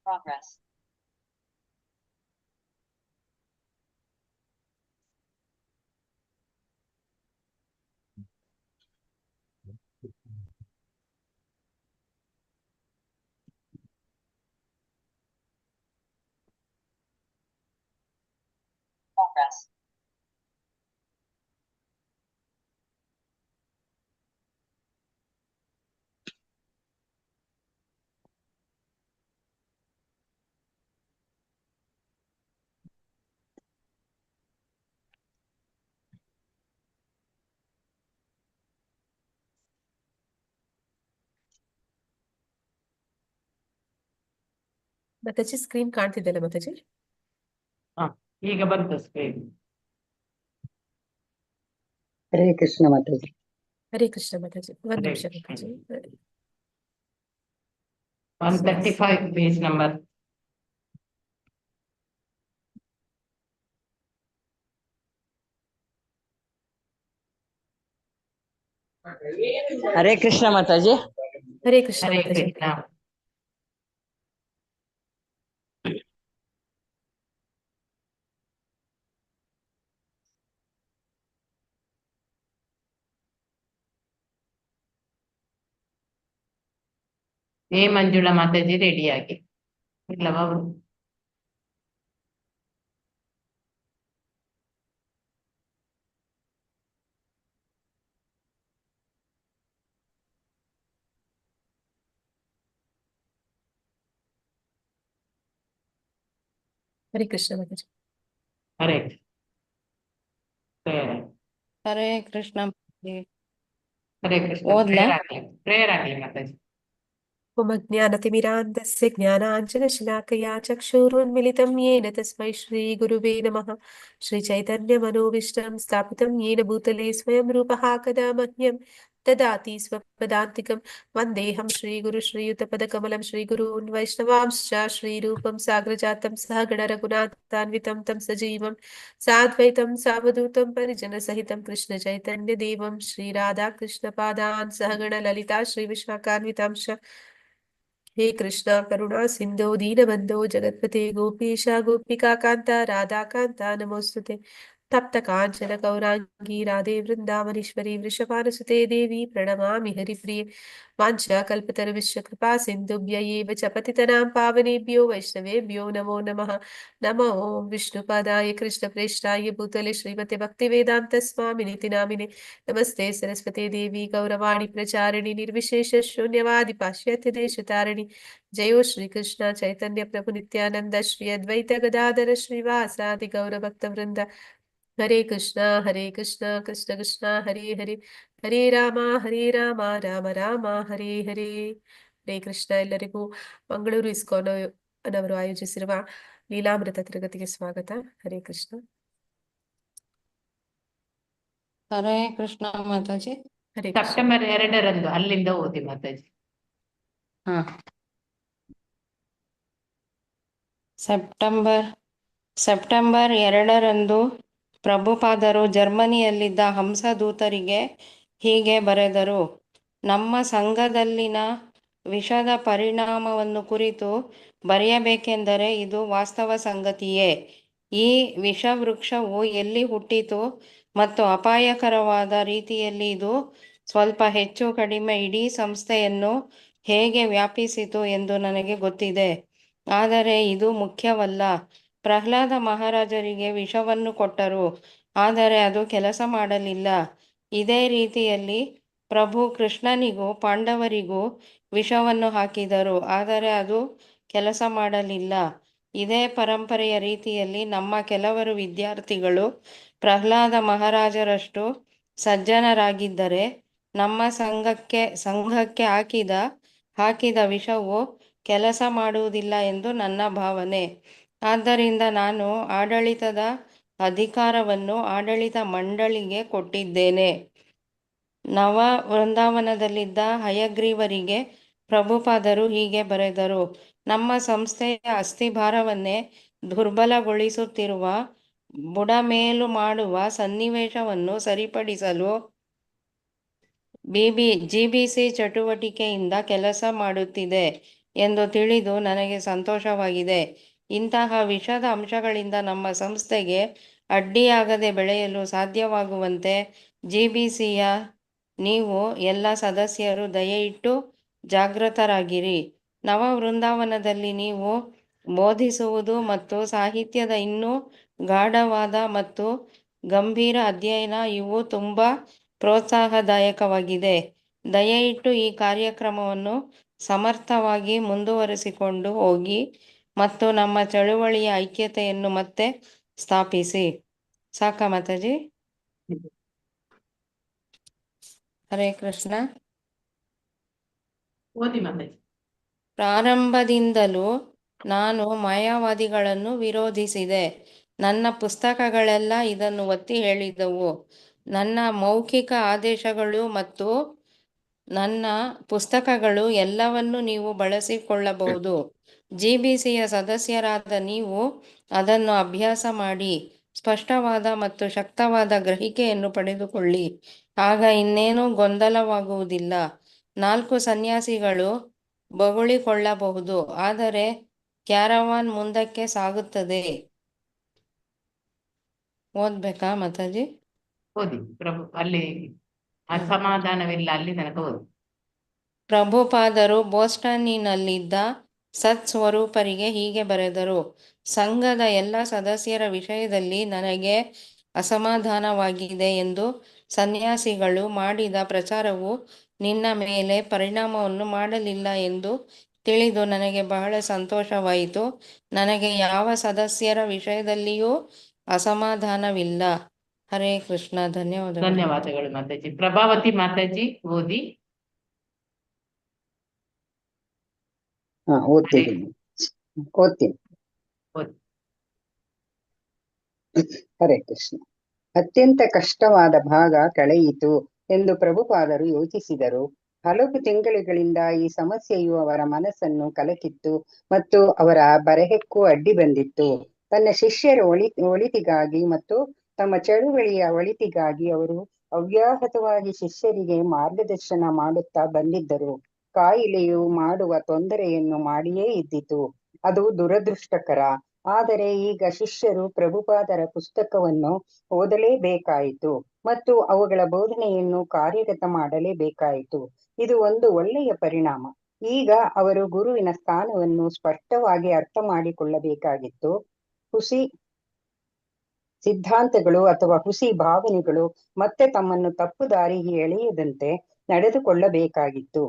Progress. Progress. Mataji screen ಕಾಣ್ತಿದ್ದಲ್ಲ ಮಾತಾಜಿ? ಈಗ ಬಂತು ಸ್ಕ್ರೀನ್. ಹರೇ ಕೃಷ್ಣ ಮಾತಾಜಿ. ಹರೇ ಕೃಷ್ಣ ಮಾತಾಜಿ. ಒಂದ್ ಹರೇ ನಿಮಿಷ Krishna. Mataji. 135 page number. Hare Krishna Mataji. Hare Krishna Hare Mataji. Krishna. Manjula Mataji ready ಆಗಿ ಇಲ್ಲವಾ? ಹರೇ ಕೃಷ್ಣ ಮಾತಾಜಿ. ಹರೇ ಹರೇ ಕೃಷ್ಣ. ಹರೇ ಕೃಷ್ಣ. ಓದ್ಲಾ? ಪ್ರೇಯರ್ ಆಗ್ಲಿ ಮಾತಾಜಿ. मम ज्ञानतिमिरान्धस्य ज्ञानाञ्जनशलाकया चक्षुरुन्मिलितं येन तस्मै श्रीगुरुवे नमः। श्रीचैतन्यमनोभीष्टं स्थापितं येन भूतले स्वयं रूपः कदा मह्यं ददाति स्वपदान्तिकं। वन्देऽहं श्रीगुरुश्रीयुतपदकमलं श्रीगुरून् वैष्णवांश्च श्रीरूपं साग्रजातं सहगणरघुनाथान्वितं तं सजीवं साद्वैतं सावधूतं परिजनसहितं कृष्णचैतन्यदेवं श्रीराधाकृष्णपादान् सहगणललिता श्रीविशाखान्वितांश्च। हे कृष्णा करुणा सिन्धो दीनबन्धो जगत्पते गोपीश गोपिका कान्ता राधाकान्ता नमोऽस्तुते। तप्त काञ्चन गौराङ्गी राधे वृन्दावनेश्वरी वृषभानुसुते देवी प्रणमामि हरिप्रिये। वाञ्छाकल्पतरुभ्यश्च कृपा सिन्धुभ्य एव च पतितनां पावनेभ्यो वैष्णवेभ्यो नमो नमः। नमो ॐ विष्णुपादाय कृष्णप्रेष्ठाय भूतले श्रीमते भक्तिवेदान्तस्वामिनिति नामिने। नमस्ते सरस्वती देवी गौरवाणी प्रचारिणि निर्विशेष शून्यवादि पाश्चात्य देशतारिणि। जयो श्री कृष्ण चैतन्य प्रभु नित्यानंद श्री अद्वैत गदाधर श्रीवासादि गौरभक्तवृंद। हरे कृष्ण कृष्ण कृष्ण हरे हरे, हरे राम राम राम ಹರೇ ಹರೇ. ಹರೇ ಕೃಷ್ಣ. ಎಲ್ಲರಿಗೂ ಮಂಗಳೂರು ಇಸ್ಕಾನ್ ಅವರು ಆಯೋಜಿಸಿರುವ ಲೀಲಾಮೃತ ತರಗತಿಗೆ ಸ್ವಾಗತ. ಹರೇ ಕೃಷ್ಣ. ಹರೇ ಕೃಷ್ಣ ಮಾತಾಜಿ. ಹರೇ ಕೃಷ್ಣ. ಸೆಪ್ಟೆಂಬರ್ 2 ಅಲ್ಲಿಂದ ಓದಿ ಮಾತಾಜಿ. ಹಾ. ಸೆಪ್ಟೆಂಬರ್ 2 ಪ್ರಭುಪಾದರು ಜರ್ಮನಿಯಲ್ಲಿದ್ದ ಹಂಸದೂತರಿಗೆ ಹೀಗೆ ಬರೆದರು. ನಮ್ಮ ಸಂಘದಲ್ಲಿನ ವಿಷದ ಪರಿಣಾಮವನ್ನು ಕುರಿತು ಬರೆಯಬೇಕೆಂದರೆ ಇದು ವಾಸ್ತವ ಸಂಗತಿಯೇ. ಈ ವಿಷವೃಕ್ಷವು ಎಲ್ಲಿ ಹುಟ್ಟಿತು ಮತ್ತು ಅಪಾಯಕರವಾದ ರೀತಿಯಲ್ಲಿ ಇದು ಸ್ವಲ್ಪ ಹೆಚ್ಚು ಕಡಿಮೆ ಇಡೀ ಸಂಸ್ಥೆಯನ್ನು ಹೇಗೆ ವ್ಯಾಪಿಸಿತು ಎಂದು ನನಗೆ ಗೊತ್ತಿದೆ. ಆದರೆ ಇದು ಮುಖ್ಯವಲ್ಲ. ಪ್ರಹ್ಲಾದ ಮಹಾರಾಜರಿಗೆ ವಿಷವನ್ನು ಕೊಟ್ಟರು, ಆದರೆ ಅದು ಕೆಲಸ ಮಾಡಲಿಲ್ಲ. ಇದೇ ರೀತಿಯಲ್ಲಿ ಪ್ರಭು ಕೃಷ್ಣನಿಗೂ ಪಾಂಡವರಿಗೂ ವಿಷವನ್ನು ಹಾಕಿದರು, ಆದರೆ ಅದು ಕೆಲಸ ಮಾಡಲಿಲ್ಲ. ಇದೇ ಪರಂಪರೆಯ ರೀತಿಯಲ್ಲಿ ನಮ್ಮ ಕೆಲವರು ವಿದ್ಯಾರ್ಥಿಗಳು ಪ್ರಹ್ಲಾದ ಮಹಾರಾಜರಷ್ಟು ಸಜ್ಜನರಾಗಿದ್ದರೆ ನಮ್ಮ ಸಂಘಕ್ಕೆ ಹಾಕಿದ ವಿಷವು ಕೆಲಸ ಮಾಡುವುದಿಲ್ಲ ಎಂದು ನನ್ನ ಭಾವನೆ. ಆದ್ದರಿಂದ ನಾನು ಆಡಳಿತದ ಅಧಿಕಾರವನ್ನು ಆಡಳಿತ ಮಂಡಳಿಗೆ ಕೊಟ್ಟಿದ್ದೇನೆ. ನವ ವೃಂದಾವನದಲ್ಲಿದ್ದ ಹಯಗ್ರೀವರಿಗೆ ಪ್ರಭುಪಾದರು ಹೀಗೆ ಬರೆದರು. ನಮ್ಮ ಸಂಸ್ಥೆಯ ಅಸ್ಥಿಭಾರವನ್ನೇ ದುರ್ಬಲಗೊಳಿಸುತ್ತಿರುವ ಬುಡಮೇಲು ಮಾಡುವ ಸನ್ನಿವೇಶವನ್ನು ಸರಿಪಡಿಸಲು ಜಿಬಿಸಿ ಚಟುವಟಿಕೆಯಿಂದ ಕೆಲಸ ಮಾಡುತ್ತಿದೆ. ಎಂದು ತಿಳಿದು ನನಗೆ ಸಂತೋಷವಾಗಿದೆ. ಇಂತಹ ವಿಷದ ಅಂಶಗಳಿಂದ ನಮ್ಮ ಸಂಸ್ಥೆಗೆ ಅಡ್ಡಿಯಾಗದೆ ಬೆಳೆಯಲು ಸಾಧ್ಯವಾಗುವಂತೆ GBCಯ ನೀವು ಎಲ್ಲ ಸದಸ್ಯರು ದಯವಿಟ್ಟು ಜಾಗೃತರಾಗಿರಿ. ನವ ವೃಂದಾವನದಲ್ಲಿ ನೀವು ಬೋಧಿಸುವುದು ಮತ್ತು ಸಾಹಿತ್ಯದ ಇನ್ನೂ ಗಾಢವಾದ ಮತ್ತು ಗಂಭೀರ ಅಧ್ಯಯನ ಇವು ತುಂಬ ಪ್ರೋತ್ಸಾಹದಾಯಕವಾಗಿದೆ. ದಯವಿಟ್ಟು ಈ ಕಾರ್ಯಕ್ರಮವನ್ನು ಸಮರ್ಥವಾಗಿ ಮುಂದುವರಿಸಿಕೊಂಡು ಹೋಗಿ ಮತ್ತು ನಮ್ಮ ಚಳುವಳಿಯ ಐಕ್ಯತೆಯನ್ನು ಮತ್ತೆ ಸ್ಥಾಪಿಸಿ. ಸಾಕ ಮಾತಾಜಿ? ಹರೇ ಕೃಷ್ಣ. ಓದಿ ಮಾತಾಜಿ. ಪ್ರಾರಂಭದಿಂದಲೂ ನಾನು ಮಾಯಾವಾದಿಗಳನ್ನು ವಿರೋಧಿಸಿದೆ. ನನ್ನ ಪುಸ್ತಕಗಳೆಲ್ಲ ಇದನ್ನು ಒತ್ತಿ ಹೇಳಿದವು. ನನ್ನ ಮೌಖಿಕ ಆದೇಶಗಳು ಮತ್ತು ನನ್ನ ಪುಸ್ತಕಗಳು ಎಲ್ಲವನ್ನೂ ನೀವು ಬಳಸಿಕೊಳ್ಳಬಹುದು. GBCಯ ಸದಸ್ಯರಾದ ನೀವು ಅದನ್ನು ಅಭ್ಯಾಸ ಮಾಡಿ ಸ್ಪಷ್ಟವಾದ ಮತ್ತು ಶಕ್ತವಾದ ಗ್ರಹಿಕೆಯನ್ನು ಪಡೆದುಕೊಳ್ಳಿ. ಆಗ ಇನ್ನೇನೂ ಗೊಂದಲವಾಗುವುದಿಲ್ಲ. 4 ಸನ್ಯಾಸಿಗಳು ಬೊಗಳಿಕೊಳ್ಳಬಹುದು, ಆದರೆ ಕ್ಯಾರವಾನ್ ಮುಂದಕ್ಕೆ ಸಾಗುತ್ತದೆ. ಓದ್ಬೇಕಾ ಮಾತಾಜಿ? ಓದಿ. ಪ್ರಭು ಅಲ್ಲಿ ಅಸಮಾಧಾನವಿಲ್ಲ ಅಲ್ಲಿ ತನಕ ಓದಿ. ಪ್ರಭುಪಾದರು ಬೋಸ್ಟನ್ನಿನಲ್ಲಿದ್ದ ಸತ್ಸ್ವರೂಪರಿಗೆ ಹೀಗೆ ಬರೆದರು. ಸಂಘದ ಎಲ್ಲ ಸದಸ್ಯರ ವಿಷಯದಲ್ಲಿ ನನಗೆ ಅಸಮಾಧಾನವಾಗಿದೆ ಎಂದು ಸನ್ಯಾಸಿಗಳು ಮಾಡಿದ ಪ್ರಚಾರವು ನಿನ್ನ ಮೇಲೆ ಪರಿಣಾಮವನ್ನು ಮಾಡಲಿಲ್ಲ ಎಂದು ತಿಳಿದು ನನಗೆ ಬಹಳ ಸಂತೋಷವಾಯಿತು. ನನಗೆ ಯಾವ ಸದಸ್ಯರ ವಿಷಯದಲ್ಲಿಯೂ ಅಸಮಾಧಾನವಿಲ್ಲ. ಹರೇ ಕೃಷ್ಣ. ಧನ್ಯವಾದಗಳು. ಧನ್ಯವಾದಗಳು ಮಾತಾಜಿ. ಪ್ರಭಾವತಿ ಮಾತಾಜಿ ಓದಿ. ಓದ್ತೀನಿ. ಓದಿ. ಹರೇ ಕೃಷ್ಣ. ಅತ್ಯಂತ ಕಷ್ಟವಾದ ಭಾಗ ಕಳೆಯಿತು ಎಂದು ಪ್ರಭುಪಾದರು ಯೋಚಿಸಿದರು. ಹಲವು ತಿಂಗಳುಗಳಿಂದ ಈ ಸಮಸ್ಯೆಯು ಅವರ ಮನಸ್ಸನ್ನು ಕಲಕಿತ್ತು ಮತ್ತು ಅವರ ಬರೆಹಕ್ಕೂ ಅಡ್ಡಿ ಬಂದಿತ್ತು. ತನ್ನ ಶಿಷ್ಯರ ಒಳಿತಿಗಾಗಿ ಮತ್ತು ತಮ್ಮ ಚಳುವಳಿಯ ಒಳಿತಿಗಾಗಿ ಅವರು ಅವ್ಯಾಹತವಾಗಿ ಶಿಷ್ಯರಿಗೆ ಮಾರ್ಗದರ್ಶನ ಮಾಡುತ್ತಾ ಬಂದಿದ್ದರು. ಕಾಯಿಲೆಯು ಮಾಡುವ ತೊಂದರೆಯನ್ನು ಮಾಡಿಯೇ ಇದ್ದಿತು. ಅದು ದುರದೃಷ್ಟಕರ. ಆದರೆ ಈಗ ಶಿಷ್ಯರು ಪ್ರಭುಪಾದರ ಪುಸ್ತಕವನ್ನು ಓದಲೇಬೇಕಾಯಿತು ಮತ್ತು ಅವುಗಳ ಬೋಧನೆಯನ್ನು ಕಾರ್ಯಗತ ಮಾಡಲೇಬೇಕಾಯಿತು. ಇದು ಒಂದು ಒಳ್ಳೆಯ ಪರಿಣಾಮ. ಈಗ ಅವರು ಗುರುವಿನ ಸ್ಥಾನವನ್ನು ಸ್ಪಷ್ಟವಾಗಿ ಅರ್ಥ ಮಾಡಿಕೊಳ್ಳಬೇಕಾಗಿತ್ತು. ಹುಸಿ ಸಿದ್ಧಾಂತಗಳು ಅಥವಾ ಹುಸಿ ಭಾವನೆಗಳು ಮತ್ತೆ ತಮ್ಮನ್ನು ತಪ್ಪು ದಾರಿಗೆ ಎಳೆಯದಂತೆ ನಡೆದುಕೊಳ್ಳಬೇಕಾಗಿತ್ತು.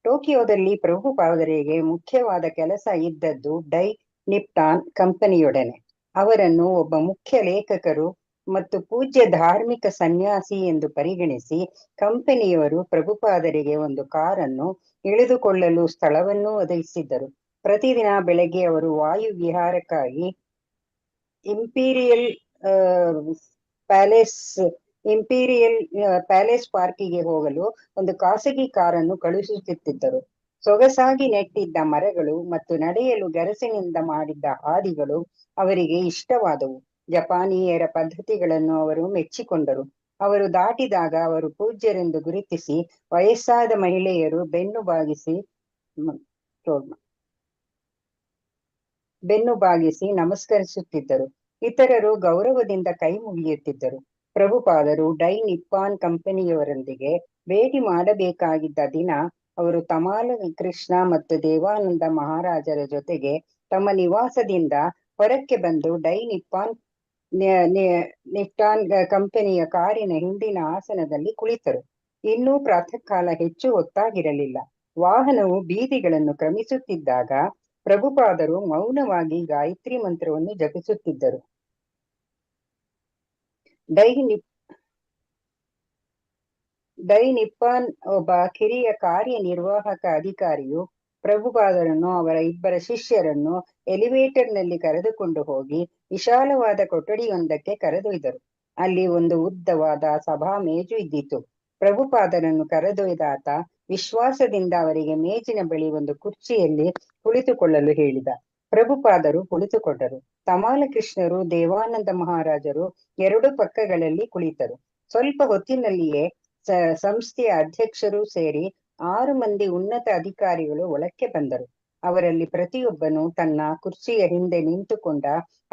ಟೋಕಿಯೋದಲ್ಲಿ ಪ್ರಭುಪಾದರಿಗೆ ಮುಖ್ಯವಾದ ಕೆಲಸ ಇದ್ದದ್ದು ಡೈ ನಿಪ್ಟಾನ್ ಕಂಪನಿಯೊಡನೆ. ಅವರನ್ನು ಒಬ್ಬ ಮುಖ್ಯ ಲೇಖಕರು ಮತ್ತು ಪೂಜ್ಯ ಧಾರ್ಮಿಕ ಸನ್ಯಾಸಿ ಎಂದು ಪರಿಗಣಿಸಿ ಕಂಪನಿಯವರು ಪ್ರಭುಪಾದರಿಗೆ ಒಂದು ಕಾರನ್ನು ಇಳಿದುಕೊಳ್ಳಲು ಸ್ಥಳವನ್ನು ಒದಗಿಸಿದ್ದರು. ಪ್ರತಿದಿನ ಬೆಳಗ್ಗೆ ಅವರು ವಾಯು ವಿಹಾರಕ್ಕಾಗಿ ಇಂಪೀರಿಯಲ್ ಪ್ಯಾಲೇಸ್ ಪಾರ್ಕಿಗೆ ಹೋಗಲು ಒಂದು ಖಾಸಗಿ ಕಾರನ್ನು ಕಳುಹಿಸುತ್ತಿದ್ದರು. ಸೊಗಸಾಗಿ ನೆಟ್ಟಿದ್ದ ಮರಗಳು ಮತ್ತು ನಡೆಯಲು ಗೆರಸಿನಿಂದ ಮಾಡಿದ್ದ ಹಾದಿಗಳು ಅವರಿಗೆ ಇಷ್ಟವಾದವು. ಜಪಾನಿಯರ ಪದ್ಧತಿಗಳನ್ನು ಅವರು ಮೆಚ್ಚಿಕೊಂಡರು. ಅವರು ದಾಟಿದಾಗ ಅವರು ಪೂಜ್ಯರೆಂದು ಗುರುತಿಸಿ ವಯಸ್ಸಾದ ಮಹಿಳೆಯರು ಬೆನ್ನು ಬಾಗಿಸಿ ನಮಸ್ಕರಿಸುತ್ತಿದ್ದರು. ಇತರರು ಗೌರವದಿಂದ ಕೈ ಮುಗಿಯುತ್ತಿದ್ದರು. ಪ್ರಭುಪಾದರು ಡೈ ನಿಪ್ಪಾನ್ ಕಂಪನಿಯವರೊಂದಿಗೆ ಭೇಟಿ ಮಾಡಬೇಕಾಗಿದ್ದ ದಿನ ಅವರು ತಮಾಲ ಕೃಷ್ಣ ಮತ್ತು ದೇವಾನಂದ ಮಹಾರಾಜರ ಜೊತೆಗೆ ತಮ್ಮ ನಿವಾಸದಿಂದ ಹೊರಕ್ಕೆ ಬಂದು ಡೈ ನಿಪ್ಪಾನ್ ಕಂಪನಿಯ ಕಾರಿನ ಹಿಂದಿನ ಆಸನದಲ್ಲಿ ಕುಳಿತರು. ಇನ್ನೂ ಪ್ರಾತಃ ಕಾಲ ಹೆಚ್ಚು ಹೊತ್ತಾಗಿರಲಿಲ್ಲ. ವಾಹನವು ಬೀದಿಗಳನ್ನು ಕ್ರಮಿಸುತ್ತಿದ್ದಾಗ ಪ್ರಭುಪಾದರು ಮೌನವಾಗಿ ಗಾಯತ್ರಿ ಮಂತ್ರವನ್ನು ಜಪಿಸುತ್ತಿದ್ದರು. ಡೈ ನಿಪ್ಪಾನ್ ಒಬ್ಬ ಕಿರಿಯ ಕಾರ್ಯನಿರ್ವಾಹಕ ಅಧಿಕಾರಿಯು ಪ್ರಭುಪಾದರನ್ನು ಅವರ ಇಬ್ಬರ ಶಿಷ್ಯರನ್ನು ಎಲಿವೇಟರ್ನಲ್ಲಿ ಕರೆದುಕೊಂಡು ಹೋಗಿ ವಿಶಾಲವಾದ ಕೊಠಡಿಯೊಂದಕ್ಕೆ ಕರೆದೊಯ್ದರು. ಅಲ್ಲಿ ಒಂದು ಉದ್ದವಾದ ಸಭಾ ಮೇಜು ಇದ್ದಿತು. ಪ್ರಭುಪಾದರನ್ನು ಕರೆದೊಯ್ದಾತ ವಿಶ್ವಾಸದಿಂದ ಅವರಿಗೆ ಮೇಜಿನ ಬಳಿ ಒಂದು ಕುರ್ಚಿಯಲ್ಲಿ ಕುಳಿತುಕೊಳ್ಳಲು ಹೇಳಿದ. ಪ್ರಭುಪಾದರು ಕುಳಿತುಕೊಂಡರು. ತಮಾಲ ಕೃಷ್ಣರು ದೇವಾನಂದ ಮಹಾರಾಜರು 2 ಪಕ್ಕಗಳಲ್ಲಿ ಕುಳಿತರು. ಸ್ವಲ್ಪ ಹೊತ್ತಿನಲ್ಲಿಯೇ ಸಂಸ್ಥೆಯ ಅಧ್ಯಕ್ಷರು ಸೇರಿ 6 ಮಂದಿ ಉನ್ನತ ಅಧಿಕಾರಿಗಳು ಒಳಕ್ಕೆ ಬಂದರು. ಅವರಲ್ಲಿ ಪ್ರತಿಯೊಬ್ಬನು ತನ್ನ ಕುರ್ಚಿಯ ಹಿಂದೆ ನಿಂತುಕೊಂಡ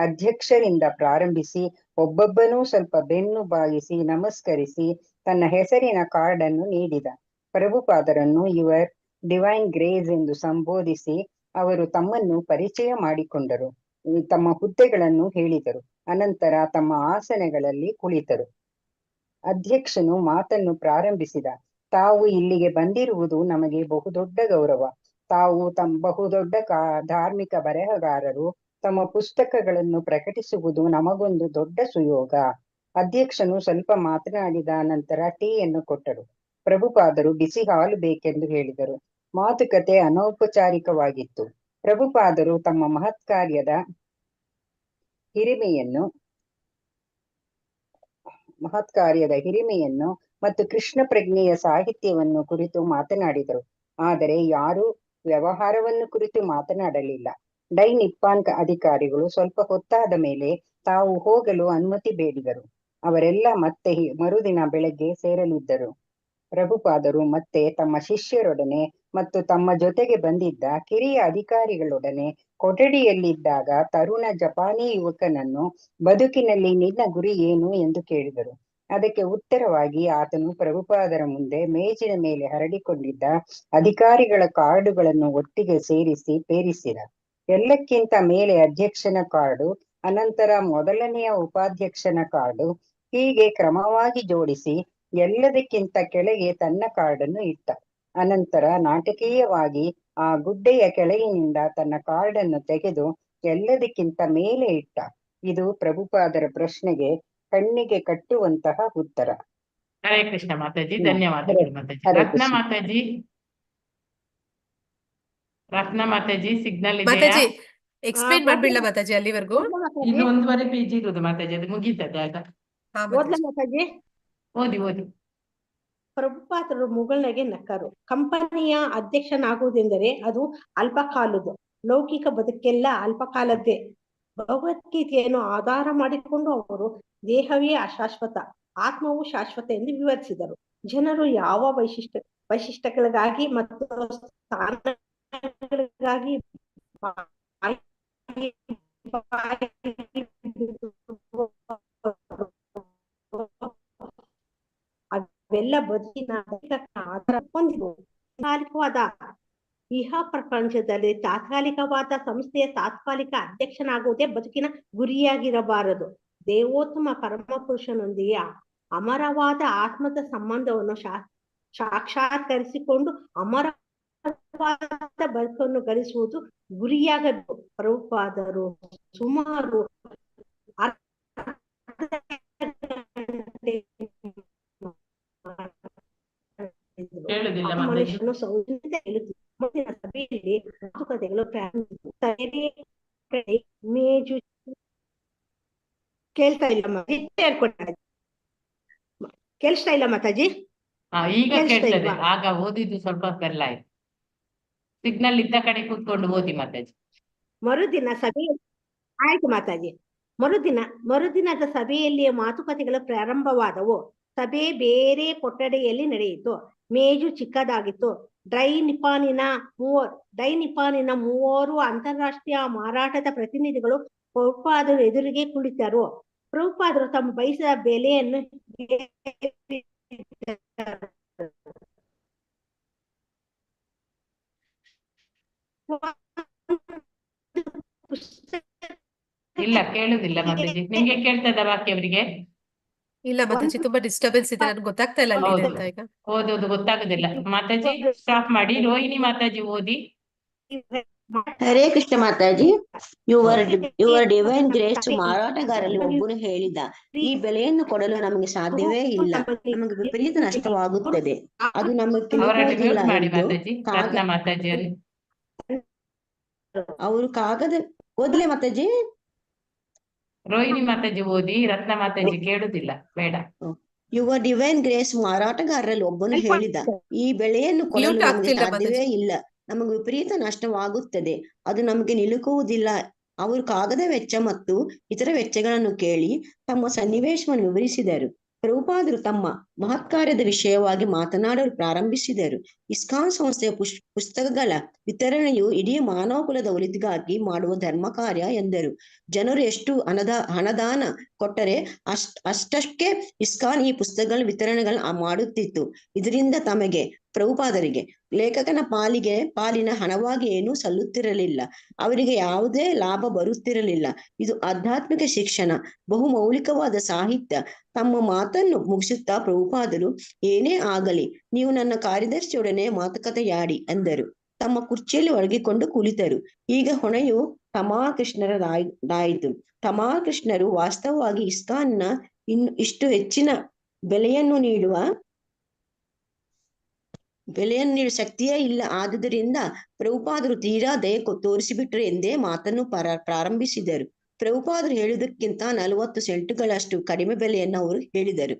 ಅಧ್ಯಕ್ಷರಿಂದ ಪ್ರಾರಂಭಿಸಿ ಒಬ್ಬೊಬ್ಬನೂ ಸ್ವಲ್ಪ ಬೆನ್ನು ಬಾಗಿಸಿ ನಮಸ್ಕರಿಸಿ ತನ್ನ ಹೆಸರಿನ ಕಾರ್ಡನ್ನು ನೀಡಿದ. ಪ್ರಭುಪಾದರನ್ನು ಯುವರ್ ಡಿವೈನ್ ಗ್ರೇಸ್ ಎಂದು ಸಂಬೋಧಿಸಿ ಅವರು ತಮ್ಮನ್ನು ಪರಿಚಯ ಮಾಡಿಕೊಂಡರು, ತಮ್ಮ ಹುದ್ದೆಗಳನ್ನು ಹೇಳಿದರು. ಅನಂತರ ತಮ್ಮ ಆಸನಗಳಲ್ಲಿ ಕುಳಿತರು. ಅಧ್ಯಕ್ಷನು ಮಾತನ್ನು ಪ್ರಾರಂಭಿಸಿದ. ತಾವು ಇಲ್ಲಿಗೆ ಬಂದಿರುವುದು ನಮಗೆ ಬಹುದೊಡ್ಡ ಗೌರವ. ತಾವು ಬಹುದೊಡ್ಡ ಧಾರ್ಮಿಕ ಬರಹಗಾರರು. ತಮ್ಮ ಪುಸ್ತಕಗಳನ್ನು ಪ್ರಕಟಿಸುವುದು ನಮಗೊಂದು ದೊಡ್ಡ ಸುಯೋಗ. ಅಧ್ಯಕ್ಷನು ಸ್ವಲ್ಪ ಮಾತನಾಡಿದ ನಂತರ ಟೀಯನ್ನು ಕೊಟ್ಟರು. ಪ್ರಭುಪಾದರು ಬಿಸಿ ಹಾಲು ಬೇಕೆಂದು ಹೇಳಿದರು. ಮಾತುಕತೆ ಅನೌಪಚಾರಿಕವಾಗಿತ್ತು. ಪ್ರಭುಪಾದರು ತಮ್ಮ ಮಹತ್ಕಾರ್ಯದ ಹಿರಿಮೆಯನ್ನು ಮತ್ತು ಕೃಷ್ಣ ಪ್ರಜ್ಞೆಯ ಸಾಹಿತ್ಯವನ್ನು ಕುರಿತು ಮಾತನಾಡಿದರು. ಆದರೆ ಯಾರೂ ವ್ಯವಹಾರವನ್ನು ಕುರಿತು ಮಾತನಾಡಲಿಲ್ಲ. ಡೈ ನಿಪ್ಪಾನ್ ಅಧಿಕಾರಿಗಳು ಸ್ವಲ್ಪ ಹೊತ್ತಾದ ಮೇಲೆ ತಾವು ಹೋಗಲು ಅನುಮತಿ ಬೇಡಿದರು. ಅವರೆಲ್ಲ ಮತ್ತೆ ಮರುದಿನ ಬೆಳಗ್ಗೆ ಸೇರಲಿದ್ದರು. ಪ್ರಭುಪಾದರು ಮತ್ತೆ ತಮ್ಮ ಶಿಷ್ಯರೊಡನೆ ಮತ್ತು ತಮ್ಮ ಜೊತೆಗೆ ಬಂದಿದ್ದ ಕಿರಿಯ ಅಧಿಕಾರಿಗಳೊಡನೆ ಕೊಠಡಿಯಲ್ಲಿದ್ದಾಗ ತರುಣ ಜಪಾನಿ ಯುವಕನನ್ನು ಬದುಕಿನಲ್ಲಿ ನಿನ್ನ ಗುರಿ ಏನು ಎಂದು ಕೇಳಿದರು. ಅದಕ್ಕೆ ಉತ್ತರವಾಗಿ ಆತನು ಪ್ರಭುಪಾದರ ಮುಂದೆ ಮೇಜಿನ ಮೇಲೆ ಹರಡಿಕೊಂಡಿದ್ದ ಅಧಿಕಾರಿಗಳ ಕಾರ್ಡುಗಳನ್ನು ಒಟ್ಟಿಗೆ ಸೇರಿಸಿ ಪೇರಿಸಿದ. ಎಲ್ಲಕ್ಕಿಂತ ಮೇಲೆ ಅಧ್ಯಕ್ಷನ ಕಾರ್ಡು, ಅನಂತರ ಮೊದಲನೆಯ ಉಪಾಧ್ಯಕ್ಷನ ಕಾರ್ಡು, ಹೀಗೆ ಕ್ರಮವಾಗಿ ಜೋಡಿಸಿ ಎಲ್ಲದಕ್ಕಿಂತ ಕೆಳಗೆ ತನ್ನ ಕಾರ್ಡನ್ನು ಇಟ್ಟ. ಅನಂತರ ನಾಟಕೀಯವಾಗಿ ಆ ಗುಡ್ಡೆಯ ಕೆಳಗಿನಿಂದ ತನ್ನ ಕಾರ್ಡನ್ನು ತೆಗೆದು ಎಲ್ಲದಕ್ಕಿಂತ ಮೇಲೆ ಇಟ್ಟ. ಇದು ಪ್ರಭುಪಾದರ ಪ್ರಶ್ನೆಗೆ ಕಣ್ಣಿಗೆ ಕಟ್ಟುವಂತಹ ಉತ್ತರ. ಹರೇ ಕೃಷ್ಣ ಮಾತಾಜಿ, ಧನ್ಯವಾದಗಳು ಮಾತಾಜಿ. ರತ್ನ ಮಾತಾಜಿ ಸಿಗ್ನಲ್ ಇದೆಯಾ? ಮಾತಾಜಿ ಎಕ್ಸ್ಪ್ಲೈನ್ ಮಾಡ್ಬಿಡ್ಲ ಮಾತಾಜಿ ಅಲ್ಲಿವರೆಗೂ? ಇನ್ನು 1.5 ಪೇಜ್ ಇರುದು ಮಾತಾಜಿ, ಅದು ಮುಗೀತದೆ ಆಗ. ಮಾತಾಜಿ ಓದಿ. ಪ್ರಭುಪಾದರು ಮುಗಳನೆಗೆ ನಕ್ಕರು. ಕಂಪನಿಯ ಅಧ್ಯಕ್ಷನಾಗುವುದೆಂದರೆ ಅದು ಅಲ್ಪಕಾಲದ್ದು. ಲೌಕಿಕ ಬದುಕೆಲ್ಲ ಅಲ್ಪಕಾಲದ್ದೇ. ಭಗವದ್ಗೀತೆಯನ್ನು ಆಧಾರ ಮಾಡಿಕೊಂಡು ಅವರು ದೇಹವೇ ಅಶಾಶ್ವತ, ಆತ್ಮವು ಶಾಶ್ವತ ಎಂದು ವಿವರಿಸಿದರು. ಜನರು ಯಾವ ವೈಶಿಷ್ಟ್ಯಗಳಿಗಾಗಿ ಮತ್ತು ಸ್ಥಾನಗಳಿಗಾಗಿ ಅವೆಲ್ಲ ಬದುಕಿನ ಆಧಾರ ಹೊಂದಿರುವುದು. ತಾತ್ಕಾಲಿಕವಾದ ಇಹ ಪ್ರಪಂಚದಲ್ಲಿ ತಾತ್ಕಾಲಿಕವಾದ ಸಂಸ್ಥೆಯ ತಾತ್ಕಾಲಿಕ ಅಧ್ಯಕ್ಷನಾಗುವುದೇ ಬದುಕಿನ ಗುರಿಯಾಗಿರಬಾರದು. ದೇವೋತ್ತಮ ಪರಮಪುರುಷನೊಂದಿಗೆ ಅಮರವಾದ ಆತ್ಮದ ಸಂಬಂಧವನ್ನು ಸಾಕ್ಷಾತ್ಕರಿಸಿಕೊಂಡು ಅಮರವಾದ ಬದುಕನ್ನು ಗಳಿಸುವುದು ಗುರಿಯಾಗಬೇಕು. ಪ್ರಭುಪಾದರು ಸುಮಾರು ಮನುಷ್ಯನು ಸೌಜನ್ಯತೆ ಮುಂದಿನ ಸಭೆಯಲ್ಲಿ ಮಾತುಕತೆಗಳು ಮೇಜು ಕೇಳ್ತಾ ಇಲ್ಲ ಕೇಳಿಸ್ತಾ ಇಲ್ಲ ಮಾತಾಜಿ? ಈಗ ಕೇಳ್ತದೆ. ಆಗ ಓದಿದ್ದು ಸ್ವಲ್ಪ ಬೆಲ್ಲ ಆಯ್ತು. ಸಿಗ್ನಲ್ ಇದ್ದ ಕಡೆ ಕೂತ್ಕೊಂಡು ಓದಿ ಮಾತಾಜಿ. ಮರುದಿನ ಸಭೆಯಲ್ಲಿ ಆಯ್ತು ಮಾತಾಜಿ. ಮರುದಿನದ ಸಭೆಯಲ್ಲಿ ಮಾತುಕತೆಗಳು ಪ್ರಾರಂಭವಾದವು. ಸಭೆ ಬೇರೆ ಕೊಠಡಿಯಲ್ಲಿ ನಡೆಯಿತು. ಮೇಜು ಚಿಕ್ಕದಾಗಿತ್ತು. ಡೈ ನಿಪಾನಿನ 3 ಅಂತಾರಾಷ್ಟ್ರೀಯ ಮಾರಾಟದ ಪ್ರತಿನಿಧಿಗಳು ಪ್ರಭುಪಾದರು ಎದುರಿಗೆ ಕುಳಿತರು. ಪ್ರಭುಪಾದರು ತಮ್ಮ ಬಯಸಿದ ಬೆಲೆಯನ್ನು ಇಲ್ಲ ಕೇಳುದಿಲ್ಲ ಮಾತಾಜಿ. ನಿಮ್ಗೆ ಕೇಳ್ತದ ವಾಕ್ಯ ಅವರಿಗೆ? ಇಲ್ಲ ಮಾತಾಜಿ, ತುಂಬಾ ಡಿಸ್ಟರ್ಬೆನ್ಸ್ ಇದೆ, ನನ್ಗೆ ಗೊತ್ತಾಗ್ತಾ ಇಲ್ಲ ಅಲ್ಲಿ ಇದೆ ಅಂತ ಈಗ. ಓದೋದು ಗೊತ್ತಾಗುದಿಲ್ಲ ಮಾತಾಜಿ. ಸ್ಟಾಪ್ ಮಾಡಿ. ರೋಹಿಣಿ ಮಾತಾಜಿ ಓದಿ. Hare Krishna Mataji. Your divine grace ಮಾರಾಟಗಾರರಲ್ಲಿ ಒಬ್ಬನು ಹೇಳಿದ, ಈ ಬೆಲೆಯನ್ನು ಕೊಡಲು ನಮಗೆ ಸಾಧ್ಯವೇ ಇಲ್ಲ, ನಮಗೆ ವಿಪರೀತ ನಷ್ಟವಾಗುತ್ತದೆ, ಅದು ನಮಗೆ ಅವರು ಕಾಗದ ಓದ್ಲೆ ಮಾತಾಜಿ. ರೋಹಿಣಿ ಮಾತಾಜಿ ಓದಿ. ರತ್ನ ಮಾತಾಜಿ ಕೇಳುದಿಲ್ಲ, ಬೇಡ. ಯುವರ್ ಡಿವೈನ್ ಗ್ರೇಸ್ ಮಾರಾಟಗಾರರಲ್ಲಿ ಒಬ್ಬನು ಹೇಳಿದ, ಈ ಬೆಲೆಯನ್ನು ಕೊಡಲು ನಮಗೆ ಸಾಧ್ಯವೇ ಇಲ್ಲ, ನಮಗೆ ವಿಪರೀತ ನಷ್ಟವಾಗುತ್ತದೆ, ಅದು ನಮಗೆ ನಿಲುಕುವುದಿಲ್ಲ. ಅವರು ಕಾಗದ ವೆಚ್ಚ ಮತ್ತು ಇತರ ವೆಚ್ಚಗಳನ್ನು ಕೇಳಿ ತಮ್ಮ ಸನ್ನಿವೇಶವನ್ನು ವಿವರಿಸಿದರು. ಪ್ರಭುಪಾದರು ತಮ್ಮ ಮಹತ್ಕಾರ್ಯದ ವಿಷಯವಾಗಿ ಮಾತನಾಡಲು ಪ್ರಾರಂಭಿಸಿದರು. ಇಸ್ಕಾನ್ ಸಂಸ್ಥೆಯ ಪುಸ್ತಕಗಳ ವಿತರಣೆಯು ಇಡೀ ಮಾನವ ಕುಲದ ಒಳಿತಿಗಾಗಿ ಮಾಡುವ ಧರ್ಮ ಕಾರ್ಯ ಎಂದರು. ಜನರು ಎಷ್ಟು ಹಣದಾನ ಕೊಟ್ಟರೆ ಅಷ್ಟಕ್ಕೆ ಇಸ್ಕಾನ್ ಈ ಪುಸ್ತಕಗಳ ವಿತರಣೆಗಳನ್ನ ಮಾಡುತ್ತಿತ್ತು. ಇದರಿಂದ ತಮಗೆ ಪ್ರಭುಪಾದರಿಗೆ ಲೇಖಕನ ಪಾಲಿನ ಹಣವಾಗಿ ಏನೂ ಸಲ್ಲುತ್ತಿರಲಿಲ್ಲ. ಅವರಿಗೆ ಯಾವುದೇ ಲಾಭ ಬರುತ್ತಿರಲಿಲ್ಲ. ಇದು ಆಧ್ಯಾತ್ಮಿಕ ಶಿಕ್ಷಣ, ಬಹುಮೌಲಿಕವಾದ ಸಾಹಿತ್ಯ. ತಮ್ಮ ಮಾತನ್ನು ಮುಗಿಸುತ್ತಾ ಪ್ರಭುಪಾದರು, ಏನೇ ಆಗಲಿ ನೀವು ನನ್ನ ಕಾರ್ಯದರ್ಶಿಯೊಡನೆ ಮಾತುಕತೆಯಾಡಿ ಎಂದರು. ತಮ್ಮ ಕುರ್ಚಿಯಲ್ಲಿ ಒಳಗಿಕೊಂಡು ಕುಳಿತರು. ಈಗ ಹೊಣೆಯು ತಮಾಲ್ ಕೃಷ್ಣರದಾಯಿತು. ತಮಾಲ್ ಕೃಷ್ಣರು ವಾಸ್ತವವಾಗಿ ಇಸ್ಕಾನ್ನ ಇಷ್ಟು ಹೆಚ್ಚಿನ ಬೆಲೆಯನ್ನು ನೀಡುವ ಶಕ್ತಿಯೇ ಇಲ್ಲ. ಆದುದರಿಂದ ಪ್ರಭುಪಾದರು ತೀರಾ ದಯೆ ತೋರಿಸಿಬಿಟ್ರು ಎಂದೇ ಮಾತನ್ನು ಪ್ರಾರಂಭಿಸಿದರು. ಪ್ರಭುಪಾದರು ಹೇಳುವುದಕ್ಕಿಂತ 40 ಸೆಂಟುಗಳಷ್ಟು ಕಡಿಮೆ ಬೆಲೆಯನ್ನು ಅವರು ಹೇಳಿದರು.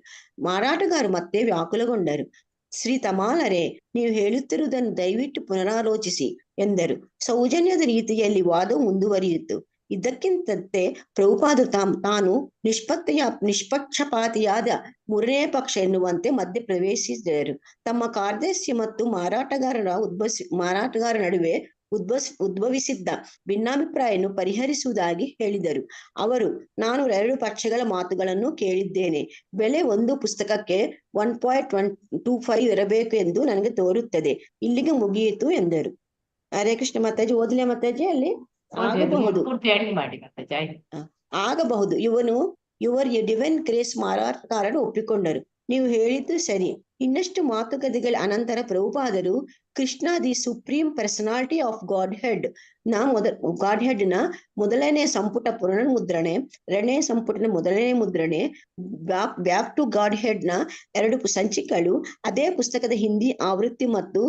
ಮಾರಾಟಗಾರರು ಮತ್ತೆ ವ್ಯಾಕುಲಗೊಂಡರು. ಶ್ರೀ ತಮಾಲರೇ, ನೀವು ಹೇಳುತ್ತಿರುವುದನ್ನು ದಯವಿಟ್ಟು ಪುನರಾಲೋಚಿಸಿ ಎಂದರು. ಸೌಜನ್ಯದ ರೀತಿಯಲ್ಲಿ ವಾದವು ಮುಂದುವರಿಯಿತು. ಇದಕ್ಕಿಂತಂತೆ ಪ್ರಭುಪಾದರು ತಾನು ನಿಷ್ಪಕ್ಷಪಾತಿಯಾದ ಮೂರನೇ ಪಕ್ಷ ಎನ್ನುವಂತೆ ಮಧ್ಯ ಪ್ರವೇಶಿಸಿದರು. ತಮ್ಮ ಕಾರ್ಯದರ್ಶಿ ಮತ್ತು ಮಾರಾಟಗಾರ ನಡುವೆ ಉದ್ಭವಿಸಿದ್ದ ಭಿನ್ನಾಭಿಪ್ರಾಯವನ್ನು ಪರಿಹರಿಸುವುದಾಗಿ ಹೇಳಿದರು. ಅವರು, ನಾನು 2 ಪಕ್ಷಗಳ ಮಾತುಗಳನ್ನು ಕೇಳಿದ್ದೇನೆ. ಬೆಲೆ ಒಂದು ಪುಸ್ತಕಕ್ಕೆ 1.25 ಇರಬೇಕು ಎಂದು ನನಗೆ ತೋರುತ್ತದೆ. ಇಲ್ಲಿಗೆ ಮುಗಿಯಿತು ಎಂದರು. ಹರೇ ಕೃಷ್ಣ ಮಾತಾಜಿ, ಓದಲೇ ಮಾತಾಜಿ? ಅಲ್ಲಿ ಆಗಬಹುದು ಆಗಬಹುದು ಯುವರ್ ಡಿವೈನ್ ಗ್ರೇಸ್ ಮಾರಾಟಗಾರರು ಒಪ್ಪಿಕೊಂಡರು. ನೀವು ಹೇಳಿದ್ದು ಸರಿ. ಇನ್ನಷ್ಟು ಮಾತುಕತೆಗಳ ಅನಂತರ ಪ್ರಭುಪಾದರು Krishna the supreme personality of Godhead ನ ಮೊದಲನೇ ಸಂಪುಟ ಪುನರ್ಮುದ್ರಣೆ, 2ನೇ ಸಂಪುಟದ ಮೊದಲನೇ ಮುದ್ರಣೆ, ಬ್ಯಾಕ್ ಟು ಗಾಡ್ ಹೆಡ್ ನ 2 ಸಂಚಿಕೆಗಳು, ಅದೇ ಪುಸ್ತಕದ ಹಿಂದಿ ಆವೃತ್ತಿ ಮತ್ತು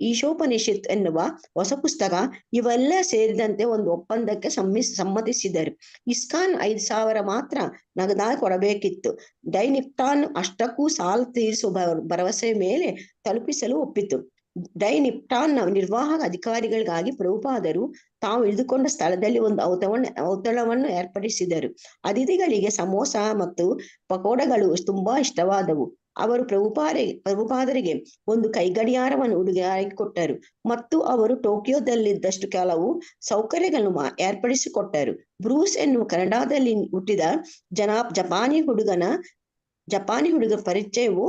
ಈಶೋಪನಿಷತ್ ಎನ್ನುವ ಹೊಸ ಪುಸ್ತಕ, ಇವೆಲ್ಲ ಸೇರಿದಂತೆ ಒಂದು ಒಪ್ಪಂದಕ್ಕೆ ಸಮ್ಮತಿಸಿದರು. ಇಸ್ಕಾನ್ 5,000 ಮಾತ್ರ ನಗದಾಗಿ ಕೊಡಬೇಕಿತ್ತು. ಡೈನಿಪ್ಟಾನ್ ಅಷ್ಟಕ್ಕೂ ಸಾಲ ತೀರಿಸುವ ಭರವಸೆ ಮೇಲೆ ತಲುಪಿಸಲು ಒಪ್ಪಿತು. ಡೈನಿಪ್ಟಾನ್ ನಿರ್ವಾಹಕ ಅಧಿಕಾರಿಗಳಿಗಾಗಿ ಪ್ರಭುಪಾದರು ತಾವು ಇಳಿದುಕೊಂಡ ಸ್ಥಳದಲ್ಲಿ ಒಂದು ಔತಣವನ್ನು ಏರ್ಪಡಿಸಿದರು. ಅತಿಥಿಗಳಿಗೆ ಸಮೋಸ ಮತ್ತು ಪಕೋಡಗಳು ತುಂಬಾ ಇಷ್ಟವಾದವು. ಅವರು ಪ್ರಭುಪಾದರಿಗೆ ಒಂದು ಕೈಗಡಿಯಾರವನ್ನು ಉಡುಗೊರೆಯಾಗಿ ಕೊಟ್ಟರು ಮತ್ತು ಅವರು ಟೋಕಿಯೋದಲ್ಲಿದ್ದಷ್ಟು ಕೆಲವು ಸೌಕರ್ಯಗಳನ್ನು ಏರ್ಪಡಿಸಿಕೊಟ್ಟರು. ಬ್ರೂಸ್ ಎನ್ನುವ ಕೆನಡಾದಲ್ಲಿ ಹುಟ್ಟಿದ ಜಪಾನಿ ಹುಡುಗ ಪರಿಚಯವು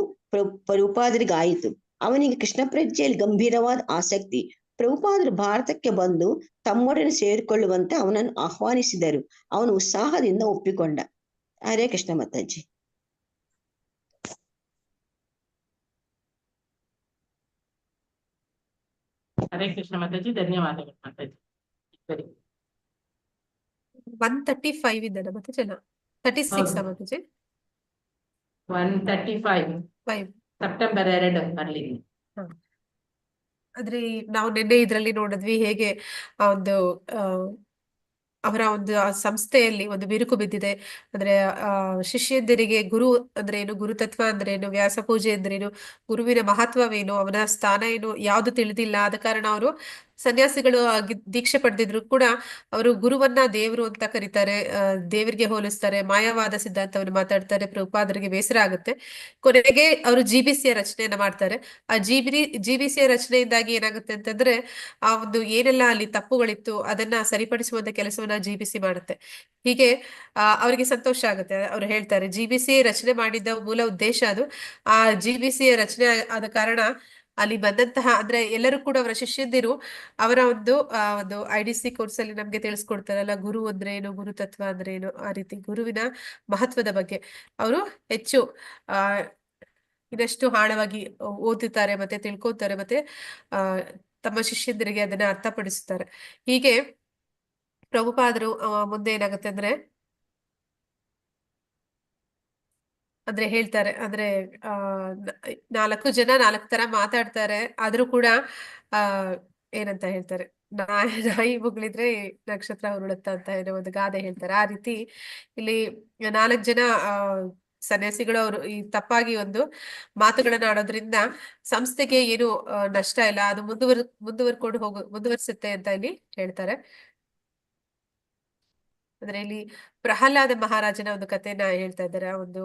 ಪ್ರಭುಪಾದರಿಗಾಯಿತು. ಅವನಿಗೆ ಕೃಷ್ಣ ಪ್ರಜ್ಞೆಯಲ್ಲಿ ಗಂಭೀರವಾದ ಆಸಕ್ತಿ. ಪ್ರಭುಪಾದರು ಭಾರತಕ್ಕೆ ಬಂದು ತಮ್ಮೊಡನೆ ಸೇರಿಕೊಳ್ಳುವಂತೆ ಅವನನ್ನು ಆಹ್ವಾನಿಸಿದರು. ಅವನು ಉತ್ಸಾಹದಿಂದ ಒಪ್ಪಿಕೊಂಡ. ಹರೇ ಕೃಷ್ಣ ಮಾತಾಜಿ. ಹರೇ ಕೃಷ್ಣ ಮಾತಾಜಿ, ಧನ್ಯವಾದಗಳು ಮಾತಾಜಿ. ಸರಿ, 135 ಇದ್ದಾನೆ ಮತ್ತೆ ಜನ 36 ಮಾತಾಜಿ. 135 ಸೆಪ್ಟೆಂಬರ್ 2 ಬರ್ಲಿಂಗ್. ಆದ್ರೆ ನಾವು ನಿನ್ನೆ ಇದ್ರಲ್ಲಿ ನೋಡಿದ್ವಿ ಹೇಗೆ ಒಂದು ಅವರ ಒಂದು ಸಂಸ್ಥೆಯಲ್ಲಿ ಒಂದು ಬಿರುಕು ಬಿದ್ದಿದೆ. ಅಂದ್ರೆ ಶಿಷ್ಯಂದಿರಿಗೆ ಗುರು ಅಂದ್ರೆ ಏನು, ಗುರುತತ್ವ ಅಂದ್ರೆ ಏನು, ವ್ಯಾಸ ಪೂಜೆ ಅಂದ್ರೇನು, ಗುರುವಿನ ಮಹತ್ವವೇನು, ಅವನ ಸ್ಥಾನ ಏನು ಯಾವುದು ತಿಳಿದಿಲ್ಲ. ಆದ ಕಾರಣ ಅವರು ಸನ್ಯಾಸಿಗಳು ದೀಕ್ಷೆ ಪಡೆದಿದ್ರು ಕೂಡ ಅವರು ಗುರುವನ್ನ ದೇವರು ಅಂತ ಕರೀತಾರೆ, ದೇವರಿಗೆ ಹೋಲಿಸ್ತಾರೆ, ಮಾಯವಾದ ಸಿದ್ಧಾಂತವನ್ನು ಮಾತಾಡ್ತಾರೆ. ಪ್ರಭುಪಾದರಿಗೆ ಬೇಸರ ಆಗುತ್ತೆ. ಕೊನೆಗೆ ಅವರು GBCಯ ರಚನೆಯನ್ನ ಮಾಡ್ತಾರೆ. ಆ GBCಯ ರಚನೆಯಿಂದಾಗಿ ಏನಾಗುತ್ತೆ ಅಂತಂದ್ರೆ ಆ ಒಂದು ಏನೆಲ್ಲ ಅಲ್ಲಿ ತಪ್ಪುಗಳಿತ್ತು ಅದನ್ನ ಸರಿಪಡಿಸುವಂತ ಕೆಲಸವನ್ನ GBC ಮಾಡುತ್ತೆ. ಹೀಗೆ ಅವರಿಗೆ ಸಂತೋಷ ಆಗುತ್ತೆ. ಅವ್ರು ಹೇಳ್ತಾರೆ GBC ರಚನೆ ಮಾಡಿದ್ದ ಮೂಲ ಉದ್ದೇಶ ಅದು. ಆ GBCಯ ರಚನೆ ಆದ ಕಾರಣ ಅಲ್ಲಿ ಬಂದಂತಹ ಅಂದ್ರೆ ಎಲ್ಲರೂ ಕೂಡ ಅವರ ಶಿಷ್ಯಂದಿರು ಅವರ ಒಂದು IDC ಕೋರ್ಸ್ ಅಲ್ಲಿ ನಮ್ಗೆ ತಿಳಿಸ್ಕೊಡ್ತಾರಲ್ಲ, ಗುರು ಅಂದ್ರೆ ಏನು, ಗುರುತತ್ವ ಅಂದ್ರೆ ಏನು, ಆ ರೀತಿ ಗುರುವಿನ ಮಹತ್ವದ ಬಗ್ಗೆ ಅವರು ಹೆಚ್ಚು ಇನ್ನಷ್ಟು ಆಳವಾಗಿ ಓದುತ್ತಾರೆ ಮತ್ತೆ ತಿಳ್ಕೊತಾರೆ ಮತ್ತೆ ತಮ್ಮ ಶಿಷ್ಯಂದರಿಗೆ ಅದನ್ನ ಅರ್ಥಪಡಿಸುತ್ತಾರೆ. ಹೀಗೆ ಪ್ರಭುಪಾದರು ಮುಂದೆ ಏನಾಗುತ್ತೆ ಅಂದ್ರೆ ಹೇಳ್ತಾರೆ ಅಂದ್ರೆ 4 ಜನ 4 ತರ ಮಾತಾಡ್ತಾರೆ. ಆದ್ರೂ ಕೂಡ ಏನಂತ ಹೇಳ್ತಾರೆ, ನಾಯಿ ಮುಗ್ಳಿದ್ರೆ ನಕ್ಷತ್ರ ಉರುಳುತ್ತ ಅಂತ ಏನೋ ಒಂದು ಗಾದೆ ಹೇಳ್ತಾರೆ. ಆ ರೀತಿ ಇಲ್ಲಿ 4 ಜನ ಸನ್ಯಾಸಿಗಳು ಅವರು ಈ ತಪ್ಪಾಗಿ ಒಂದು ಮಾತುಗಳನ್ನ ಆಡೋದ್ರಿಂದ ಸಂಸ್ಥೆಗೆ ಏನು ನಷ್ಟ ಇಲ್ಲ, ಅದು ಮುಂದುವರಿಸುತ್ತೆ ಅಂತ ಇಲ್ಲಿ ಹೇಳ್ತಾರೆ. ಅಂದ್ರೆ ಇಲ್ಲಿ ಪ್ರಹ್ಲಾದ ಮಹಾರಾಜನ ಒಂದು ಕಥೆನ ಹೇಳ್ತಾ ಇದ್ದಾರೆ. ಒಂದು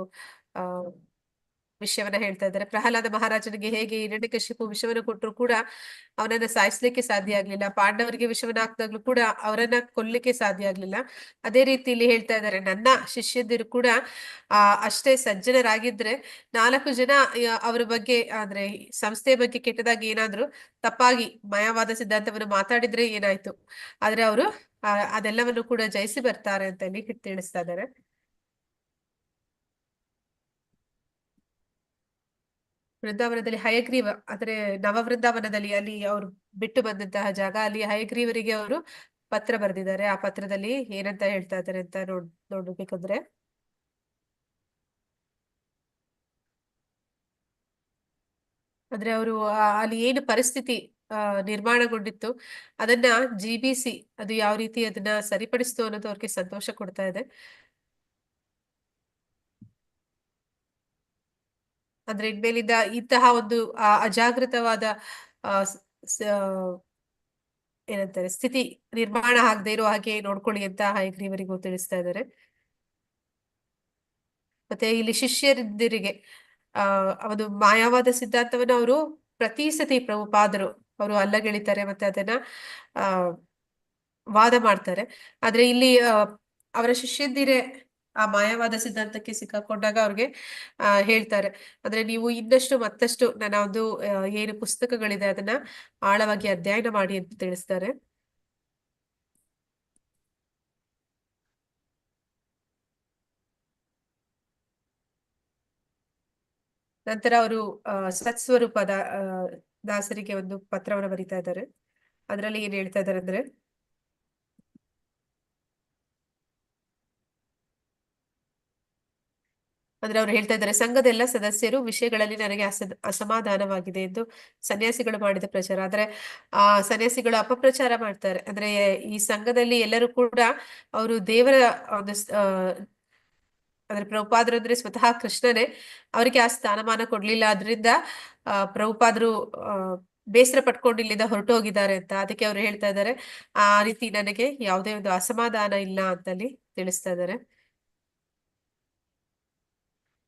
ವಿಷಯವನ್ನ ಹೇಳ್ತಾ ಇದ್ದಾರೆ. ಪ್ರಹ್ಲಾದ ಮಹಾರಾಜನಿಗೆ ಹೇಗೆ ಹಿರಣ್ಯಕಶಿಪು ವಿಷವನ್ನು ಕೊಟ್ಟರು ಕೂಡ ಅವನನ್ನ ಸಾಯಿಸ್ಲಿಕ್ಕೆ ಸಾಧ್ಯ ಆಗ್ಲಿಲ್ಲ, ಪಾಂಡವರಿಗೆ ವಿಷವನ್ನ ಹಾಕ್ದಾಗ್ಲೂ ಕೂಡ ಅವರನ್ನ ಕೊಲ್ಲಿಕ್ಕೆ ಸಾಧ್ಯ ಆಗ್ಲಿಲ್ಲ. ಅದೇ ರೀತಿ ಇಲ್ಲಿ ಹೇಳ್ತಾ ಇದ್ದಾರೆ, ನನ್ನ ಶಿಷ್ಯಂದಿರು ಕೂಡ ಅಷ್ಟೇ ಸಜ್ಜನರಾಗಿದ್ರೆ 4 ಜನ ಅವರ ಬಗ್ಗೆ ಅಂದ್ರೆ ಈ ಸಂಸ್ಥೆಯ ಬಗ್ಗೆ ಕೆಟ್ಟದಾಗಿ ಏನಾದ್ರು ತಪ್ಪಾಗಿ ಮಾಯಾವಾದ ಸಿದ್ಧಾಂತವನ್ನು ಮಾತಾಡಿದ್ರೆ ಏನಾಯ್ತು, ಆದ್ರೆ ಅವರು ಅದೆಲ್ಲವನ್ನು ಕೂಡ ಜಯಿಸಿ ಬರ್ತಾರೆ ಅಂತ ಇಲ್ಲಿ ತಿಳಿಸ್ತಾ ಇದ್ದಾರೆ. ವೃಂದಾವನದಲ್ಲಿ ಹಯಗ್ರೀವ ಅಂದ್ರೆ ನವವೃಂದಾವನದಲ್ಲಿ ಅಲ್ಲಿ ಅವರು ಬಿಟ್ಟು ಬಂದಂತಹ ಜಾಗ, ಅಲ್ಲಿ ಹಯಗ್ರೀವರಿಗೆ ಅವರು ಪತ್ರ ಬರೆದಿದ್ದಾರೆ. ಆ ಪತ್ರದಲ್ಲಿ ಏನಂತ ಹೇಳ್ತಾ ಇದ್ದಾರೆ ಅಂತ ನೋಡ್ಬೇಕಂದ್ರೆ, ಅಂದ್ರೆ ಅವರು ಅಲ್ಲಿ ಏನು ಪರಿಸ್ಥಿತಿ ನಿರ್ಮಾಣಗೊಂಡಿತ್ತು ಅದನ್ನ GBC ಅದು ಯಾವ ರೀತಿ ಅದನ್ನ ಸರಿಪಡಿಸ್ತು ಅನ್ನೋದು ಅವ್ರಿಗೆ ಸಂತೋಷ ಕೊಡ್ತಾ ಇದೆ. ಅಂದ್ರೆ ಇನ್ಮೇಲಿಂದ ಇಂತಹ ಒಂದು ಅಜಾಗೃತವಾದ ಏನಂತಾರೆ ಸ್ಥಿತಿ ನಿರ್ಮಾಣ ಆಗದೆ ಇರೋ ಹಾಗೆ ನೋಡ್ಕೊಳ್ಳಿ ಅಂತ ಹಯಗ್ರೀವರಿಗೂ ತಿಳಿಸ್ತಾ ಇದ್ದಾರೆ. ಮತ್ತೆ ಇಲ್ಲಿ ಶಿಷ್ಯರಿದ್ದರಿಗೆ ಒಂದು ಮಾಯಾವಾದ ಸಿದ್ಧಾಂತವನ್ನು ಅವರು ಪ್ರತಿ ಸತಿ ಪ್ರಭುಪಾದರು ಅವರು ಅಲ್ಲಗೆಳಿತಾರೆ ಮತ್ತೆ ಅದನ್ನ ವಾದ ಮಾಡ್ತಾರೆ. ಆದ್ರೆ ಇಲ್ಲಿ ಅವರ ಶಿಷ್ಯಂದಿರೇ ಆ ಮಾಯಾವಾದ ಸಿದ್ಧಾಂತಕ್ಕೆ ಸಿಕ್ಕಾಕೊಂಡಾಗ ಅವ್ರಿಗೆ ಹೇಳ್ತಾರೆ, ಅಂದ್ರೆ ನೀವು ಇನ್ನಷ್ಟು ಮತ್ತಷ್ಟು ನನ್ನ ಒಂದು ಏನು ಪುಸ್ತಕಗಳಿದೆ ಅದನ್ನ ಆಳವಾಗಿ ಅಧ್ಯಯನ ಮಾಡಿ ಅಂತ ತಿಳಿಸ್ತಾರೆ. ನಂತರ ಅವರು ಸತ್ಸ್ವರೂಪ ದಾಸರಿಗೆ ಒಂದು ಪತ್ರವನ್ನು ಬರೀತಾ ಇದ್ದಾರೆ. ಅದರಲ್ಲಿ ಏನ್ ಹೇಳ್ತಾ ಇದ್ದಾರೆ ಅಂದ್ರೆ ಅವ್ರು ಹೇಳ್ತಾ ಇದ್ದಾರೆ, ಸಂಘದ ಎಲ್ಲ ಸದಸ್ಯರು ವಿಷಯಗಳಲ್ಲಿ ನನಗೆ ಅಸಮಾಧಾನವಾಗಿದೆ ಎಂದು ಸನ್ಯಾಸಿಗಳು ಮಾಡಿದ ಪ್ರಚಾರ. ಆದ್ರೆ ಸನ್ಯಾಸಿಗಳು ಅಪಪ್ರಚಾರ ಮಾಡ್ತಾರೆ. ಅಂದ್ರೆ ಈ ಸಂಘದಲ್ಲಿ ಎಲ್ಲರೂ ಕೂಡ ಅವರು ದೇವರ ಒಂದು ಅಂದ್ರೆ ಪ್ರಭುಪಾದರು ಅಂದ್ರೆ ಸ್ವತಃ ಕೃಷ್ಣನೇ, ಅವರಿಗೆ ಆ ಸ್ಥಾನಮಾನ ಕೊಡ್ಲಿಲ್ಲ. ಅದರಿಂದ ಪ್ರಭುಪಾದರು ಬೇಸರ ಪಟ್ಕೊಂಡು ಇಲ್ಲಿಂದ ಹೊರಟು ಹೋಗಿದ್ದಾರೆ ಅಂತ. ಅದಕ್ಕೆ ಅವ್ರು ಹೇಳ್ತಾ ಇದ್ದಾರೆ, ಆ ರೀತಿ ನನಗೆ ಯಾವುದೇ ಒಂದು ಅಸಮಾಧಾನ ಇಲ್ಲ ಅಂತಲ್ಲಿ ತಿಳಿಸ್ತಾ ಇದ್ದಾರೆ.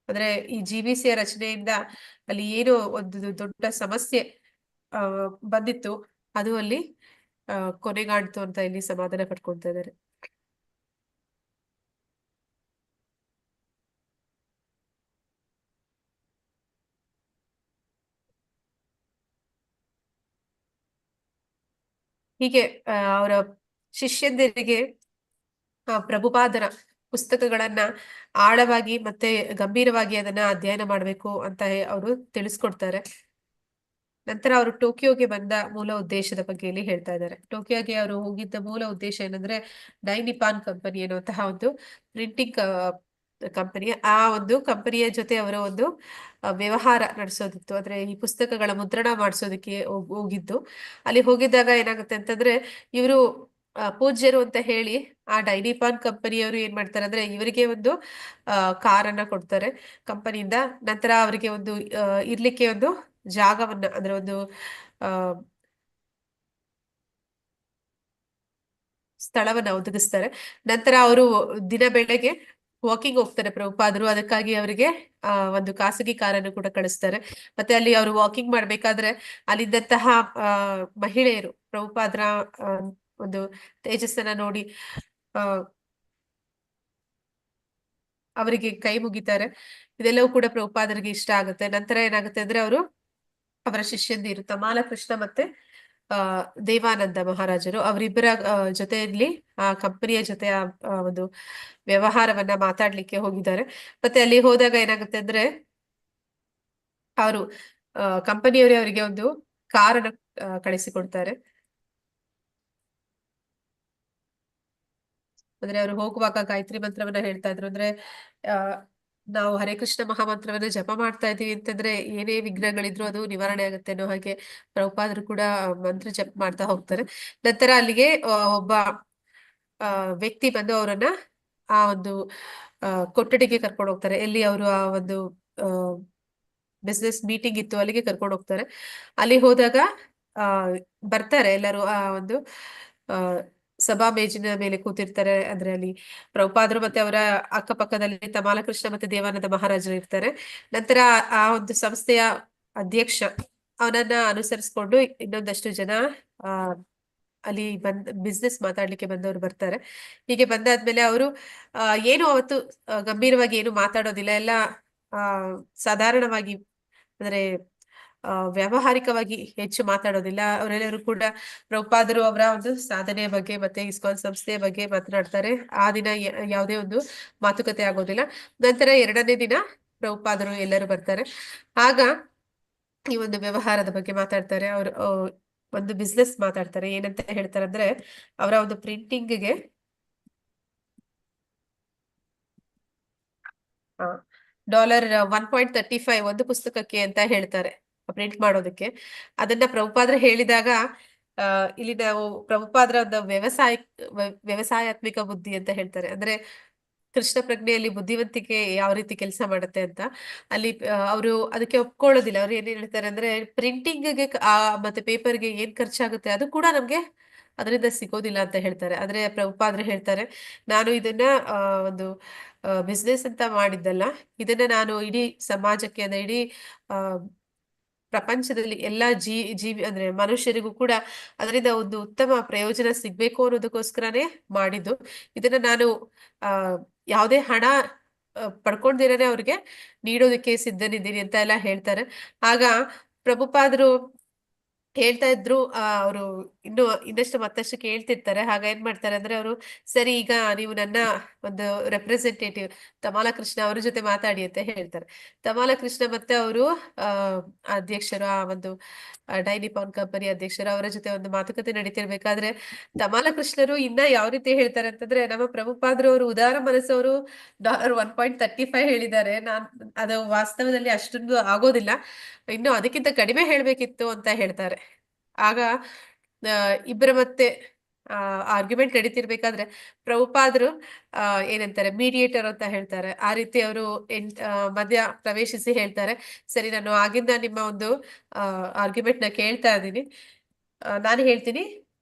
ಅಂದ್ರೆ ಈ GBCಯ ರಚನೆಯಿಂದ ಅಲ್ಲಿ ಏನು ಒಂದು ದೊಡ್ಡ ಸಮಸ್ಯೆ ಬಂದಿತ್ತು ಅದು ಅಲ್ಲಿ ಕೊನೆಗಾಣ್ತು ಅಂತ ಇಲ್ಲಿ ಸಮಾಧಾನ ಪಡ್ಕೊಳ್ತಾ ಇದ್ದಾರೆ. ಹೀಗೆ ಅವರ ಶಿಷ್ಯಂದಿರಿಗೆ ಪ್ರಭುಪಾದರ ಪುಸ್ತಕಗಳನ್ನ ಆಳವಾಗಿ ಮತ್ತೆ ಗಂಭೀರವಾಗಿ ಅದನ್ನ ಅಧ್ಯಯನ ಮಾಡ್ಬೇಕು ಅಂತ ಅವರು ತಿಳಿಸ್ಕೊಡ್ತಾರೆ. ನಂತರ ಅವರು ಟೋಕಿಯೋಗೆ ಬಂದ ಮೂಲ ಉದ್ದೇಶದ ಬಗ್ಗೆ ಇಲ್ಲಿ ಹೇಳ್ತಾ ಇದ್ದಾರೆ. ಟೋಕಿಯೋಗೆ ಅವರು ಹೋಗಿದ್ದ ಮೂಲ ಉದ್ದೇಶ ಏನಂದ್ರೆ ಡೈನಿಪಾನ್ ಕಂಪನಿ ಅನ್ನುವಂತಹ ಒಂದು ಪ್ರಿಂಟಿಂಗ್ ಕಂಪನಿ, ಆ ಒಂದು ಕಂಪನಿಯ ಜೊತೆ ಅವರ ಒಂದು ವ್ಯವಹಾರ ನಡೆಸೋದಿತ್ತು. ಅಂದ್ರೆ ಈ ಪುಸ್ತಕಗಳ ಮುದ್ರಣ ಮಾಡಿಸೋದಕ್ಕೆ ಹೋಗಿದ್ದು. ಅಲ್ಲಿ ಹೋಗಿದ್ದಾಗ ಏನಾಗುತ್ತೆ ಅಂತಂದ್ರೆ ಇವರು ಪೂಜ್ಯರು ಅಂತ ಹೇಳಿ ಆ ಡೈನಿಪಾನ್ ಕಂಪನಿಯವರು ಏನ್ ಮಾಡ್ತಾರೆ ಅಂದ್ರೆ ಇವರಿಗೆ ಒಂದು ಕಾರನ್ನ ಕೊಡ್ತಾರೆ ಕಂಪನಿಯಿಂದ. ನಂತರ ಅವರಿಗೆ ಒಂದು ಇರ್ಲಿಕ್ಕೆ ಒಂದು ಜಾಗವನ್ನ ಅಂದ್ರೆ ಒಂದು ಸ್ಥಳವನ್ನ ಒದಗಿಸ್ತಾರೆ. ನಂತರ ಅವರು ದಿನ ಬೆಳಗ್ಗೆ ವಾಕಿಂಗ್ ಹೋಗ್ತಾರೆ ಪ್ರಭುಪಾದರು. ಅದಕ್ಕಾಗಿ ಅವರಿಗೆ ಒಂದು ಖಾಸಗಿ ಕಾರನ್ನು ಕೂಡ ಕಳಿಸ್ತಾರೆ. ಮತ್ತೆ ಅಲ್ಲಿ ಅವರು ವಾಕಿಂಗ್ ಮಾಡ್ಬೇಕಾದ್ರೆ ಅಲ್ಲಿದ್ದಂತಹ ಮಹಿಳೆಯರು ಪ್ರಭುಪಾದರ ಒಂದು ತೇಜಸ್ಸನ್ನ ನೋಡಿ ಅವರಿಗೆ ಕೈ ಮುಗಿತಾರೆ. ಇದೆಲ್ಲವೂ ಕೂಡ ಪ್ರಭುಪಾದರಿಗೆ ಇಷ್ಟ ಆಗುತ್ತೆ. ನಂತರ ಏನಾಗುತ್ತೆ ಅಂದ್ರೆ ಅವರು ಅವರ ಶಿಷ್ಯಂದಿರು ತಮಾಲ ಕೃಷ್ಣ ಮತ್ತೆ ದೇವಾನಂದ ಮಹಾರಾಜರು ಅವರಿಬ್ಬರ ಜೊತೆಯಲ್ಲಿ ಆ ಕಂಪನಿಯ ಜೊತೆ ಒಂದು ವ್ಯವಹಾರವನ್ನ ಮಾತಾಡ್ಲಿಕ್ಕೆ ಹೋಗಿದ್ದಾರೆ. ಮತ್ತೆ ಅಲ್ಲಿ ಹೋದಾಗ ಏನಾಗುತ್ತೆ ಅಂದ್ರೆ ಅವರು ಕಂಪನಿಯವರೇ ಅವರಿಗೆ ಒಂದು ಕಾರನ್ನು ಕಳಿಸಿಕೊಡ್ತಾರೆ. ಅಂದ್ರೆ ಅವರು ಹೋಗುವಾಗ ಗಾಯತ್ರಿ ಮಂತ್ರವನ್ನ ಹೇಳ್ತಾ ಇದ್ರು. ಅಂದ್ರೆ ನಾವು ಹರೇ ಕೃಷ್ಣ ಮಹಾಮಂತ್ರವನ್ನ ಜಪ ಮಾಡ್ತಾ ಇದೀವಿ ಅಂತಂದ್ರೆ ಏನೇ ವಿಘ್ನಗಳಿದ್ರು ಅದು ನಿವಾರಣೆ ಆಗುತ್ತೆ ಅನ್ನೋ ಹಾಗೆ ಪ್ರಭುಪಾದರು ಕೂಡ ಮಂತ್ರ ಜಪ ಮಾಡ್ತಾ ಹೋಗ್ತಾರೆ. ನಂತರ ಅಲ್ಲಿಗೆ ಒಬ್ಬ ವ್ಯಕ್ತಿ ಬಂದು ಅವರನ್ನ ಆ ಒಂದು ಕೊಠಡಿಗೆ ಕರ್ಕೊಂಡು ಹೋಗ್ತಾರೆ. ಎಲ್ಲಿ ಅವರು ಆ ಒಂದು ಬಿಸ್ನೆಸ್ ಮೀಟಿಂಗ್ ಇತ್ತು ಅಲ್ಲಿಗೆ ಕರ್ಕೊಂಡು ಹೋಗ್ತಾರೆ. ಅಲ್ಲಿ ಹೋದಾಗ ಬರ್ತಾರೆ ಎಲ್ಲರೂ ಆ ಒಂದು ಸಭಾ ಮೇಜಿನ ಮೇಲೆ ಕೂತಿರ್ತಾರೆ. ಅಂದ್ರೆ ಅಲ್ಲಿ ಪ್ರಭುಪಾದರು ಮತ್ತೆ ಅವರ ಅಕ್ಕಪಕ್ಕದಲ್ಲಿ ತಮಾಲಕೃಷ್ಣ ಮತ್ತೆ ದೇವಾನಂದ ಮಹಾರಾಜರು ಇರ್ತಾರೆ. ನಂತರ ಆ ಒಂದು ಸಂಸ್ಥೆಯ ಅಧ್ಯಕ್ಷ ಅವನನ್ನ ಅನುಸರಿಸ್ಕೊಂಡು ಇನ್ನೊಂದಷ್ಟು ಜನ ಆ ಅಲ್ಲಿ ಬಿಸ್ನೆಸ್ ಮಾತಾಡ್ಲಿಕ್ಕೆ ಬಂದವರು ಬರ್ತಾರೆ. ಹೀಗೆ ಬಂದಾದ್ಮೇಲೆ ಅವರು ಏನು ಅವತ್ತು ಗಂಭೀರವಾಗಿ ಏನು ಮಾತಾಡೋದಿಲ್ಲ. ಎಲ್ಲ ಸಾಧಾರಣವಾಗಿ ಅಂದ್ರೆ ವ್ಯಾವಹಾರಿಕವಾಗಿ ಹೆಚ್ಚು ಮಾತಾಡೋದಿಲ್ಲ. ಅವರೆಲ್ಲರೂ ಕೂಡ ಪ್ರಭುಪಾದರು ಅವರ ಒಂದು ಸಾಧನೆಯ ಬಗ್ಗೆ ಮತ್ತೆ ಇಸ್ಕಾನ್ ಸಂಸ್ಥೆಯ ಬಗ್ಗೆ ಮಾತನಾಡ್ತಾರೆ. ಆ ದಿನ ಯಾವುದೇ ಒಂದು ಮಾತುಕತೆ ಆಗೋದಿಲ್ಲ. ನಂತರ 2ನೇ ದಿನ ಪ್ರಭುಪಾದರು ಎಲ್ಲರೂ ಬರ್ತಾರೆ. ಆಗ ಈ ಒಂದು ವ್ಯವಹಾರದ ಬಗ್ಗೆ ಮಾತಾಡ್ತಾರೆ. ಅವರು ಒಂದು ಬಿಸ್ನೆಸ್ ಮಾತಾಡ್ತಾರೆ. ಏನಂತ ಹೇಳ್ತಾರೆ ಅಂದ್ರೆ ಅವರ ಒಂದು ಪ್ರಿಂಟಿಂಗ್ಗೆ $1.35 ಒಂದು ಪುಸ್ತಕಕ್ಕೆ ಅಂತ ಹೇಳ್ತಾರೆ, ಪ್ರಿಂಟ್ ಮಾಡೋದಕ್ಕೆ. ಅದನ್ನ ಪ್ರಭುಪಾದರು ಹೇಳಿದಾಗ ಇಲ್ಲಿ ನಾವು ಪ್ರಭುಪಾದರ ಒಂದು ವ್ಯವಸಾಯಾತ್ಮಿಕ ಬುದ್ಧಿ ಅಂತ ಹೇಳ್ತಾರೆ. ಅಂದ್ರೆ ಕೃಷ್ಣ ಪ್ರಜ್ಞೆಯಲ್ಲಿ ಬುದ್ಧಿವಂತಿಕೆ ಯಾವ ರೀತಿ ಕೆಲಸ ಮಾಡುತ್ತೆ ಅಂತ ಅಲ್ಲಿ ಅವರು ಅದಕ್ಕೆ ಒಪ್ಕೊಳ್ಳೋದಿಲ್ಲ. ಅವ್ರು ಏನೇನ್ ಹೇಳ್ತಾರೆ ಅಂದ್ರೆ ಪ್ರಿಂಟಿಂಗ್ಗೆ ಮತ್ತೆ ಪೇಪರ್ಗೆ ಏನ್ ಖರ್ಚಾಗುತ್ತೆ ಅದು ಕೂಡ ನಮ್ಗೆ ಅದರಿಂದ ಸಿಗೋದಿಲ್ಲ ಅಂತ ಹೇಳ್ತಾರೆ. ಆದ್ರೆ ಪ್ರಭುಪಾದರು ಹೇಳ್ತಾರೆ, ನಾನು ಇದನ್ನ ಒಂದು ಬಿಸ್ನೆಸ್ ಅಂತ ಮಾಡಿದ್ದಲ್ಲ, ಇದನ್ನ ನಾನು ಇಡೀ ಸಮಾಜಕ್ಕೆ ಅಂದ್ರೆ ಇಡೀ ಆ ಪ್ರಪಂಚದಲ್ಲಿ ಎಲ್ಲಾ ಜೀವಿ ಅಂದ್ರೆ ಮನುಷ್ಯರಿಗೂ ಕೂಡ ಅದರಿಂದ ಒಂದು ಉತ್ತಮ ಪ್ರಯೋಜನ ಸಿಗ್ಬೇಕು ಅನ್ನೋದಕ್ಕೋಸ್ಕರನೇ ಮಾಡಿದ್ದು. ಇದನ್ನ ನಾನು ಯಾವುದೇ ಹಣ ಪಡ್ಕೊಂಡಿರನೆ ಅವ್ರಿಗೆ ನೀಡೋದಕ್ಕೆ ಸಿದ್ಧನಿದ್ದೀನಿ ಅಂತ ಎಲ್ಲ ಹೇಳ್ತಾರೆ. ಆಗ ಪ್ರಭುಪಾದರು ಹೇಳ್ತಾ ಇದ್ರು, ಅವರು ಇನ್ನಷ್ಟು ಮತ್ತಷ್ಟು ಕೇಳ್ತಿರ್ತಾರೆ. ಆಗ ಏನ್ ಮಾಡ್ತಾರೆ ಅಂದ್ರೆ ಅವರು, ಸರಿ ಈಗ ನೀವು ನನ್ನ ಒಂದು ರೆಪ್ರೆಸೆಂಟೇಟಿವ್ ತಮಾಲಕೃಷ್ಣ ಅವ್ರ ಜೊತೆ ಮಾತಾಡಿ ಅಂತ ಹೇಳ್ತಾರೆ. ತಮಾಲಕೃಷ್ಣ ಮತ್ತೆ ಅವರು ಅಧ್ಯಕ್ಷರು, ಆ ಒಂದು ಡೈನಿ ಪಾನ್ ಕಂಪನಿ ಅಧ್ಯಕ್ಷರು, ಅವರ ಜೊತೆ ಒಂದು ಮಾತುಕತೆ ನಡೀತಿರ್ಬೇಕಾದ್ರೆ ತಮಾಲಕೃಷ್ಣರು ಇನ್ನ ಯಾವ ರೀತಿ ಹೇಳ್ತಾರೆ ಅಂತಂದ್ರೆ, ನಮ್ಮ ಪ್ರಭುಪಾದರು ಅವರು ಉದಾರ ಮನಸ್ಸವರು $1.35 ಹೇಳಿದ್ದಾರೆ, ಅದು ವಾಸ್ತವದಲ್ಲಿ ಅಷ್ಟೊಂದು ಆಗೋದಿಲ್ಲ, ಇನ್ನು ಅದಕ್ಕಿಂತ ಕಡಿಮೆ ಹೇಳ್ಬೇಕಿತ್ತು ಅಂತ ಹೇಳ್ತಾರೆ. ಆಗ ಇಬ್ಬರ ಮತ್ತೆ ಆರ್ಗ್ಯುಮೆಂಟ್ ನಡೀತಿರ್ಬೇಕಾದ್ರೆ ಪ್ರಭುಪಾದರು ಏನಂತಾರೆ, ಮೀಡಿಯೇಟರ್ ಅಂತ ಹೇಳ್ತಾರೆ. ಆ ರೀತಿ ಅವರು ಮಧ್ಯ ಪ್ರವೇಶಿಸಿ ಹೇಳ್ತಾರೆ, ಸರಿ ನಾನು ಆಗಿಂದ ನಿಮ್ಮ ಒಂದು ಆರ್ಗ್ಯುಮೆಂಟ್ ನ ಕೇಳ್ತಾ ಇದ್ದೀನಿ, ನಾನು ಹೇಳ್ತೀನಿ,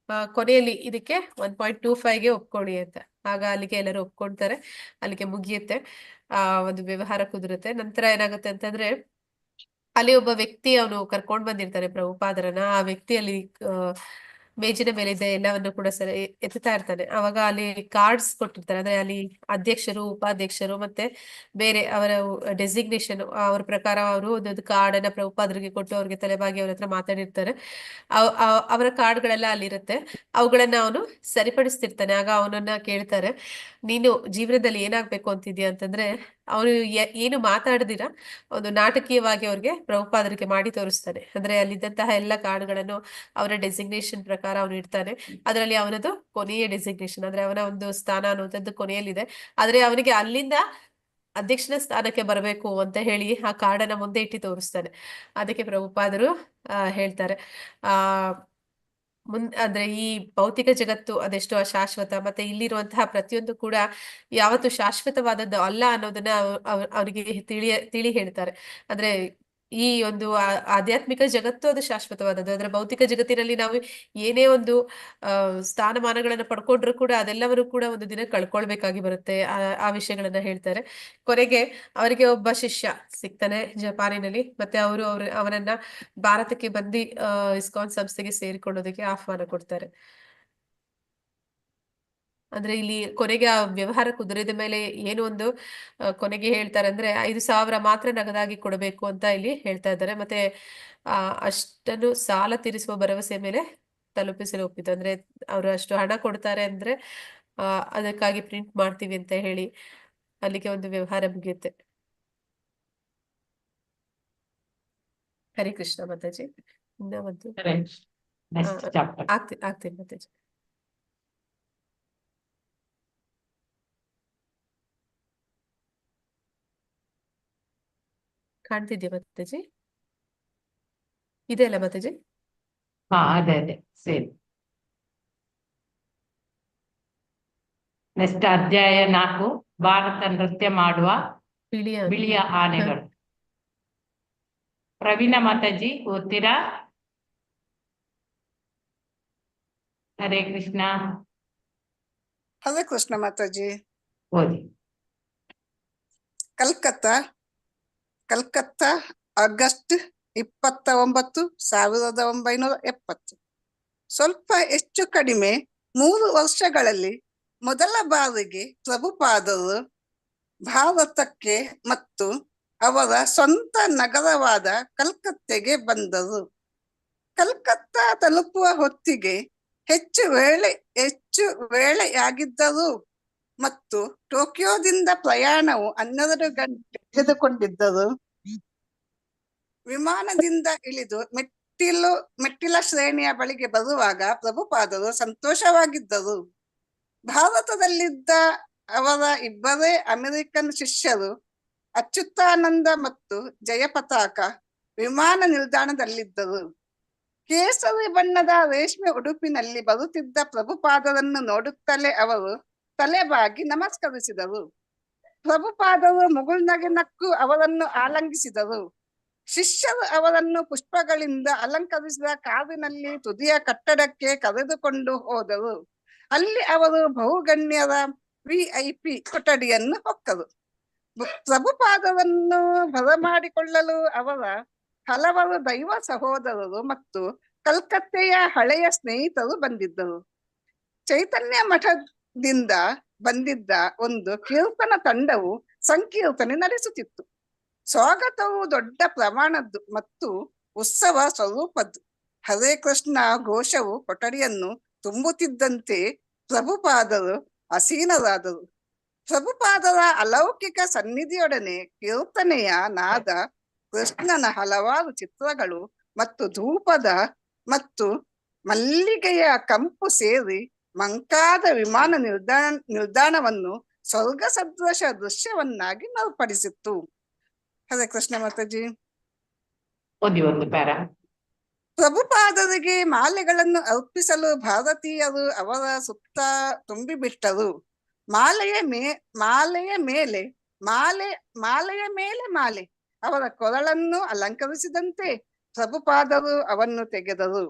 ಕೊನೆಯಲ್ಲಿ ಇದಕ್ಕೆ 1.25ಗೆ ಒಪ್ಕೊಳ್ಳಿ ಅಂತ. ಆಗ ಅಲ್ಲಿಗೆ ಎಲ್ಲರೂ ಒಪ್ಕೊಳ್ತಾರೆ. ಅಲ್ಲಿಗೆ ಮುಗಿಯುತ್ತೆ, ಒಂದು ವ್ಯವಹಾರ ಕುದುರುತ್ತೆ. ನಂತರ ಏನಾಗುತ್ತೆ ಅಂತಂದ್ರೆ ಅಲ್ಲಿ ಒಬ್ಬ ವ್ಯಕ್ತಿ ಅವನು ಕರ್ಕೊಂಡ್ ಬಂದಿರ್ತಾರೆ ಪ್ರಭುಪಾದರನ್ನ. ಆ ವ್ಯಕ್ತಿ ಅಲ್ಲಿ ಮೇಜಿನ ಮೇಲಿದ್ದ ಎಲ್ಲವನ್ನು ಕೂಡ ಸರಿ ಎತ್ತುತ್ತಾ ಇರ್ತಾನೆ. ಅವಾಗ ಅಲ್ಲಿ ಕಾರ್ಡ್ಸ್ ಕೊಟ್ಟಿರ್ತಾರೆ. ಅಂದ್ರೆ ಅಲ್ಲಿ ಅಧ್ಯಕ್ಷರು, ಉಪಾಧ್ಯಕ್ಷರು ಮತ್ತೆ ಬೇರೆ ಅವರ ಡೆಸಿಗ್ನೇಷನ್ ಅವ್ರ ಪ್ರಕಾರ ಅವರು ಒಂದೊಂದು ಕಾರ್ಡ್ ಅನ್ನ ಪ್ರಭುಪಾದರಿಗೆ ಕೊಟ್ಟು ಅವ್ರಿಗೆ ತಲೆಬಾಗಿ ಅವ್ರ ಹತ್ರ ಮಾತಾಡಿರ್ತಾರೆ. ಅವರ ಕಾರ್ಡ್ಗಳೆಲ್ಲ ಅಲ್ಲಿರುತ್ತೆ. ಅವುಗಳನ್ನ ಅವನು ಸರಿಪಡಿಸ್ತಿರ್ತಾನೆ. ಆಗ ಅವನನ್ನ ಕೇಳ್ತಾರೆ, ನೀನು ಜೀವನದಲ್ಲಿ ಏನಾಗ್ಬೇಕು ಅಂತಿದ್ಯಾ ಅಂತಂದ್ರೆ, ಅವನು ಏನು ಮಾತಾಡದಿರ ಒಂದು ನಾಟಕೀಯವಾಗಿ ಅವ್ರಿಗೆ ಪ್ರಭುಪಾದರಿಗೆ ಮಾಡಿ ತೋರಿಸ್ತಾನೆ. ಅಂದ್ರೆ ಅಲ್ಲಿದ್ದಂತಹ ಎಲ್ಲ ಕಾರ್ಡ್ಗಳನ್ನು ಅವರ ಡೆಸಿಗ್ನೇಷನ್ ಪ್ರಕಾರ ಅವನು ಇಡ್ತಾನೆ. ಅದರಲ್ಲಿ ಅವನದು ಕೊನೆಯ ಡೆಸಿಗ್ನೇಷನ್, ಅಂದ್ರೆ ಅವನ ಒಂದು ಸ್ಥಾನ ಅನ್ನುವಂಥದ್ದು ಕೊನೆಯಲ್ಲಿದೆ. ಆದ್ರೆ ಅವನಿಗೆ ಅಲ್ಲಿಂದ ಅಧ್ಯಕ್ಷನ ಸ್ಥಾನಕ್ಕೆ ಬರಬೇಕು ಅಂತ ಹೇಳಿ ಆ ಕಾರ್ಡನ್ನ ಮುಂದೆ ಇಟ್ಟು ತೋರಿಸ್ತಾನೆ. ಅದಕ್ಕೆ ಪ್ರಭುಪಾದರು ಹೇಳ್ತಾರೆ, ಅಂದ್ರೆ ಈ ಭೌತಿಕ ಜಗತ್ತು ಅದೆಷ್ಟೋ ಅಶಾಶ್ವತ, ಮತ್ತೆ ಇಲ್ಲಿರುವಂತಹ ಪ್ರತಿಯೊಂದು ಕೂಡ ಯಾವತ್ತು ಶಾಶ್ವತವಾದದ್ದು ಅಲ್ಲ ಅನ್ನೋದನ್ನ ಅವರಿಗೆ ತಿಳಿ ಹೇಳ್ತಾರೆ. ಅಂದ್ರೆ ಈ ಒಂದು ಆಧ್ಯಾತ್ಮಿಕ ಜಗತ್ತು ಅದು ಶಾಶ್ವತವಾದದ್ದು. ಅಂದ್ರೆ ಭೌತಿಕ ಜಗತ್ತಿನಲ್ಲಿ ನಾವು ಏನೇ ಒಂದು ಸ್ಥಾನಮಾನಗಳನ್ನ ಪಡ್ಕೊಂಡ್ರು ಕೂಡ ಅದೆಲ್ಲವರು ಕೂಡ ಒಂದು ದಿನ ಕಳ್ಕೊಳ್ಬೇಕಾಗಿ ಬರುತ್ತೆ. ಆ ವಿಷಯಗಳನ್ನ ಹೇಳ್ತಾರೆ. ಕೊನೆಗೆ ಅವರಿಗೆ ಒಬ್ಬ ಶಿಷ್ಯ ಸಿಗ್ತಾನೆ ಜಪಾನಿನಲ್ಲಿ. ಮತ್ತೆ ಅವನನ್ನ ಭಾರತಕ್ಕೆ ಬಂದು ಇಸ್ಕಾನ್ ಸಂಸ್ಥೆಗೆ ಸೇರಿಕೊಳ್ಳೋದಕ್ಕೆ ಆಹ್ವಾನ ಕೊಡ್ತಾರೆ. ಅಂದ್ರೆ ಇಲ್ಲಿ ಕೊನೆಗೆ ಆ ವ್ಯವಹಾರ ಕುದುರಿದ ಮೇಲೆ ಏನು ಒಂದು ಕೊನೆಗೆ ಹೇಳ್ತಾರೆ ಅಂದ್ರೆ 5,000 ಮಾತ್ರ ನಗದಾಗಿ ಕೊಡಬೇಕು ಅಂತ ಇಲ್ಲಿ ಹೇಳ್ತಾ ಇದ್ದಾರೆ. ಮತ್ತೆ ಅಷ್ಟನ್ನು ಸಾಲ ತೀರಿಸುವ ಭರವಸೆ ಮೇಲೆ ತಲುಪಿಸಲು ಒಪ್ಪಿತು. ಅಂದ್ರೆ ಅವರು ಅಷ್ಟು ಹಣ ಕೊಡ್ತಾರೆ ಅಂದ್ರೆ ಅದಕ್ಕಾಗಿ ಪ್ರಿಂಟ್ ಮಾಡ್ತೀವಿ ಅಂತ ಹೇಳಿ ಅಲ್ಲಿಗೆ ಒಂದು ವ್ಯವಹಾರ ಮುಗಿಯುತ್ತೆ. ಹರಿ ಕೃಷ್ಣ ಮಾತಾಜಿ. ಇನ್ನ ಒಂದು ಆಗ್ತೀನಿ ಮಾತಾಜಿ. ಕಾಣ್ತಿದ್ಯಾ ಮಾತಾಜಿ? ಇದೆ ಅಲ್ಲ ಮಾತಾಜಿ? ಅದೇ ಸರಿ. ನೆಕ್ಸ್ಟ್ ಅಧ್ಯಾಯ 4, ಭಾರತ ನೃತ್ಯ ಮಾಡುವ ಬಿಳಿಯ ಆನೆಗಳು. ಪ್ರವೀಣ ಮಾತಾಜಿ ಓದ್ತೀರಾ? ಹರೇ ಕೃಷ್ಣ. ಹರೇ ಕೃಷ್ಣ ಮಾತಾಜಿ. ಓದಿ. ಕಲ್ಕತ್ತಾ ಆಗಸ್ಟ್ 29, 1970. ಸ್ವಲ್ಪ ಹೆಚ್ಚು ಕಡಿಮೆ 3 ವರ್ಷಗಳಲ್ಲಿ ಮೊದಲ ಬಾರಿಗೆ ಪ್ರಭುಪಾದರು ಭಾರತಕ್ಕೆ ಮತ್ತು ಅವರ ಸ್ವಂತ ನಗರವಾದ ಕಲ್ಕತ್ತೆಗೆ ಬಂದರು. ಕಲ್ಕತ್ತಾ ತಲುಪುವ ಹೊತ್ತಿಗೆ ಹೆಚ್ಚು ವೇಳೆಯಾಗಿದ್ದರು ಮತ್ತು ಟೋಕಿಯೋದಿಂದ ಪ್ರಯಾಣವು 12 ಗಂಟೆ ತೆಗೆದುಕೊಂಡಿದ್ದರು. ವಿಮಾನದಿಂದ ಇಳಿದು ಮೆಟ್ಟಿಲ ಶ್ರೇಣಿಯ ಬಳಿಗೆ ಬರುವಾಗ ಪ್ರಭುಪಾದರು ಸಂತೋಷವಾಗಿದ್ದರು. ಭಾರತದಲ್ಲಿದ್ದ ಅವರ ಇಬ್ಬರೇ ಅಮೆರಿಕನ್ ಶಿಷ್ಯರು ಅಚ್ಯುತಾನಂದ ಮತ್ತು ಜಯಪತಾಕ ವಿಮಾನ ನಿಲ್ದಾಣದಲ್ಲಿದ್ದರು. ಕೇಸರಿ ಬಣ್ಣದ ರೇಷ್ಮೆ ಉಡುಪಿನಲ್ಲಿ ಬರುತ್ತಿದ್ದ ಪ್ರಭುಪಾದರನ್ನು ನೋಡುತ್ತಲೇ ಅವರು ತಲೆಬಾಗಿ ನಮಸ್ಕರಿಸಿದರು. ಪ್ರಭುಪಾದರು ಮುಗುಳ್ನಗೆ ನಕ್ಕು ಅವರನ್ನು ಆಲಂಗಿಸಿದರು. ಶಿಷ್ಯರು ಅವರನ್ನು ಪುಷ್ಪಗಳಿಂದ ಅಲಂಕರಿಸಿದ ಕಾರಿನಲ್ಲಿ ತುದಿಯ ಕಟ್ಟಡಕ್ಕೆ ಕರೆದುಕೊಂಡು ಹೋದರು. ಅಲ್ಲಿ ಅವರು ಬಹುಗಣ್ಯರ VIP ಕೊಠಡಿಯನ್ನು ಹೊಕ್ಕರು. ಪ್ರಭುಪಾದರನ್ನು ಬರಮಾಡಿಕೊಳ್ಳಲು ಅವರ ಹಲವರು ದೈವ ಸಹೋದರರು ಮತ್ತು ಕಲ್ಕತ್ತೆಯ ಹಳೆಯ ಸ್ನೇಹಿತರು ಬಂದಿದ್ದರು. ಚೈತನ್ಯ ಮಠದಿಂದ ಬಂದಿದ್ದ ಒಂದು ಕೀರ್ತನ ತಂಡವು ಸಂಕೀರ್ತನೆ ನಡೆಸುತ್ತಿತ್ತು. ಸ್ವಾಗತವು ದೊಡ್ಡ ಪ್ರಮಾಣದ್ದು ಮತ್ತು ಉತ್ಸವ ಸ್ವರೂಪದ್ದು. ಹರೇ ಕೃಷ್ಣ ಘೋಷವು ಕೊಠಡಿಯನ್ನು ತುಂಬುತ್ತಿದ್ದಂತೆ ಪ್ರಭುಪಾದರು ಅಸೀನರಾದರು. ಪ್ರಭುಪಾದರ ಅಲೌಕಿಕ ಸನ್ನಿಧಿಯೊಡನೆ ಕೀರ್ತನೆಯ ನಾದ, ಕೃಷ್ಣನ ಹಲವಾರು ಚಿತ್ರಗಳು ಮತ್ತು ಧೂಪದ ಮತ್ತು ಮಲ್ಲಿಗೆಯ ಕಂಪು ಸೇರಿ ಮಂಕಾದ ವಿಮಾನ ನಿಲ್ದಾಣವನ್ನು ಸ್ವರ್ಗ ಸದೃಶ ದೃಶ್ಯವನ್ನಾಗಿ ಮಾರ್ಪಡಿಸಿತ್ತು. ಹರೇ ಕೃಷ್ಣ ಮಾತಾಜಿ. ಓದಿ ಒಂದು ಪ್ಯಾರ. ಪ್ರಭುಪಾದರಿಗೆ ಮಾಲೆಗಳನ್ನು ಅರ್ಪಿಸಲು ಭಾರತೀಯರು ಅವರ ಸುತ್ತ ತುಂಬಿಬಿಟ್ಟರು. ಮಾಲೆಯ ಮೇಲೆ ಮಾಲೆ ಅವರ ಕೊರಳನ್ನು ಅಲಂಕರಿಸಿದಂತೆ ಪ್ರಭುಪಾದರು ಅವನ್ನು ತೆಗೆದರು.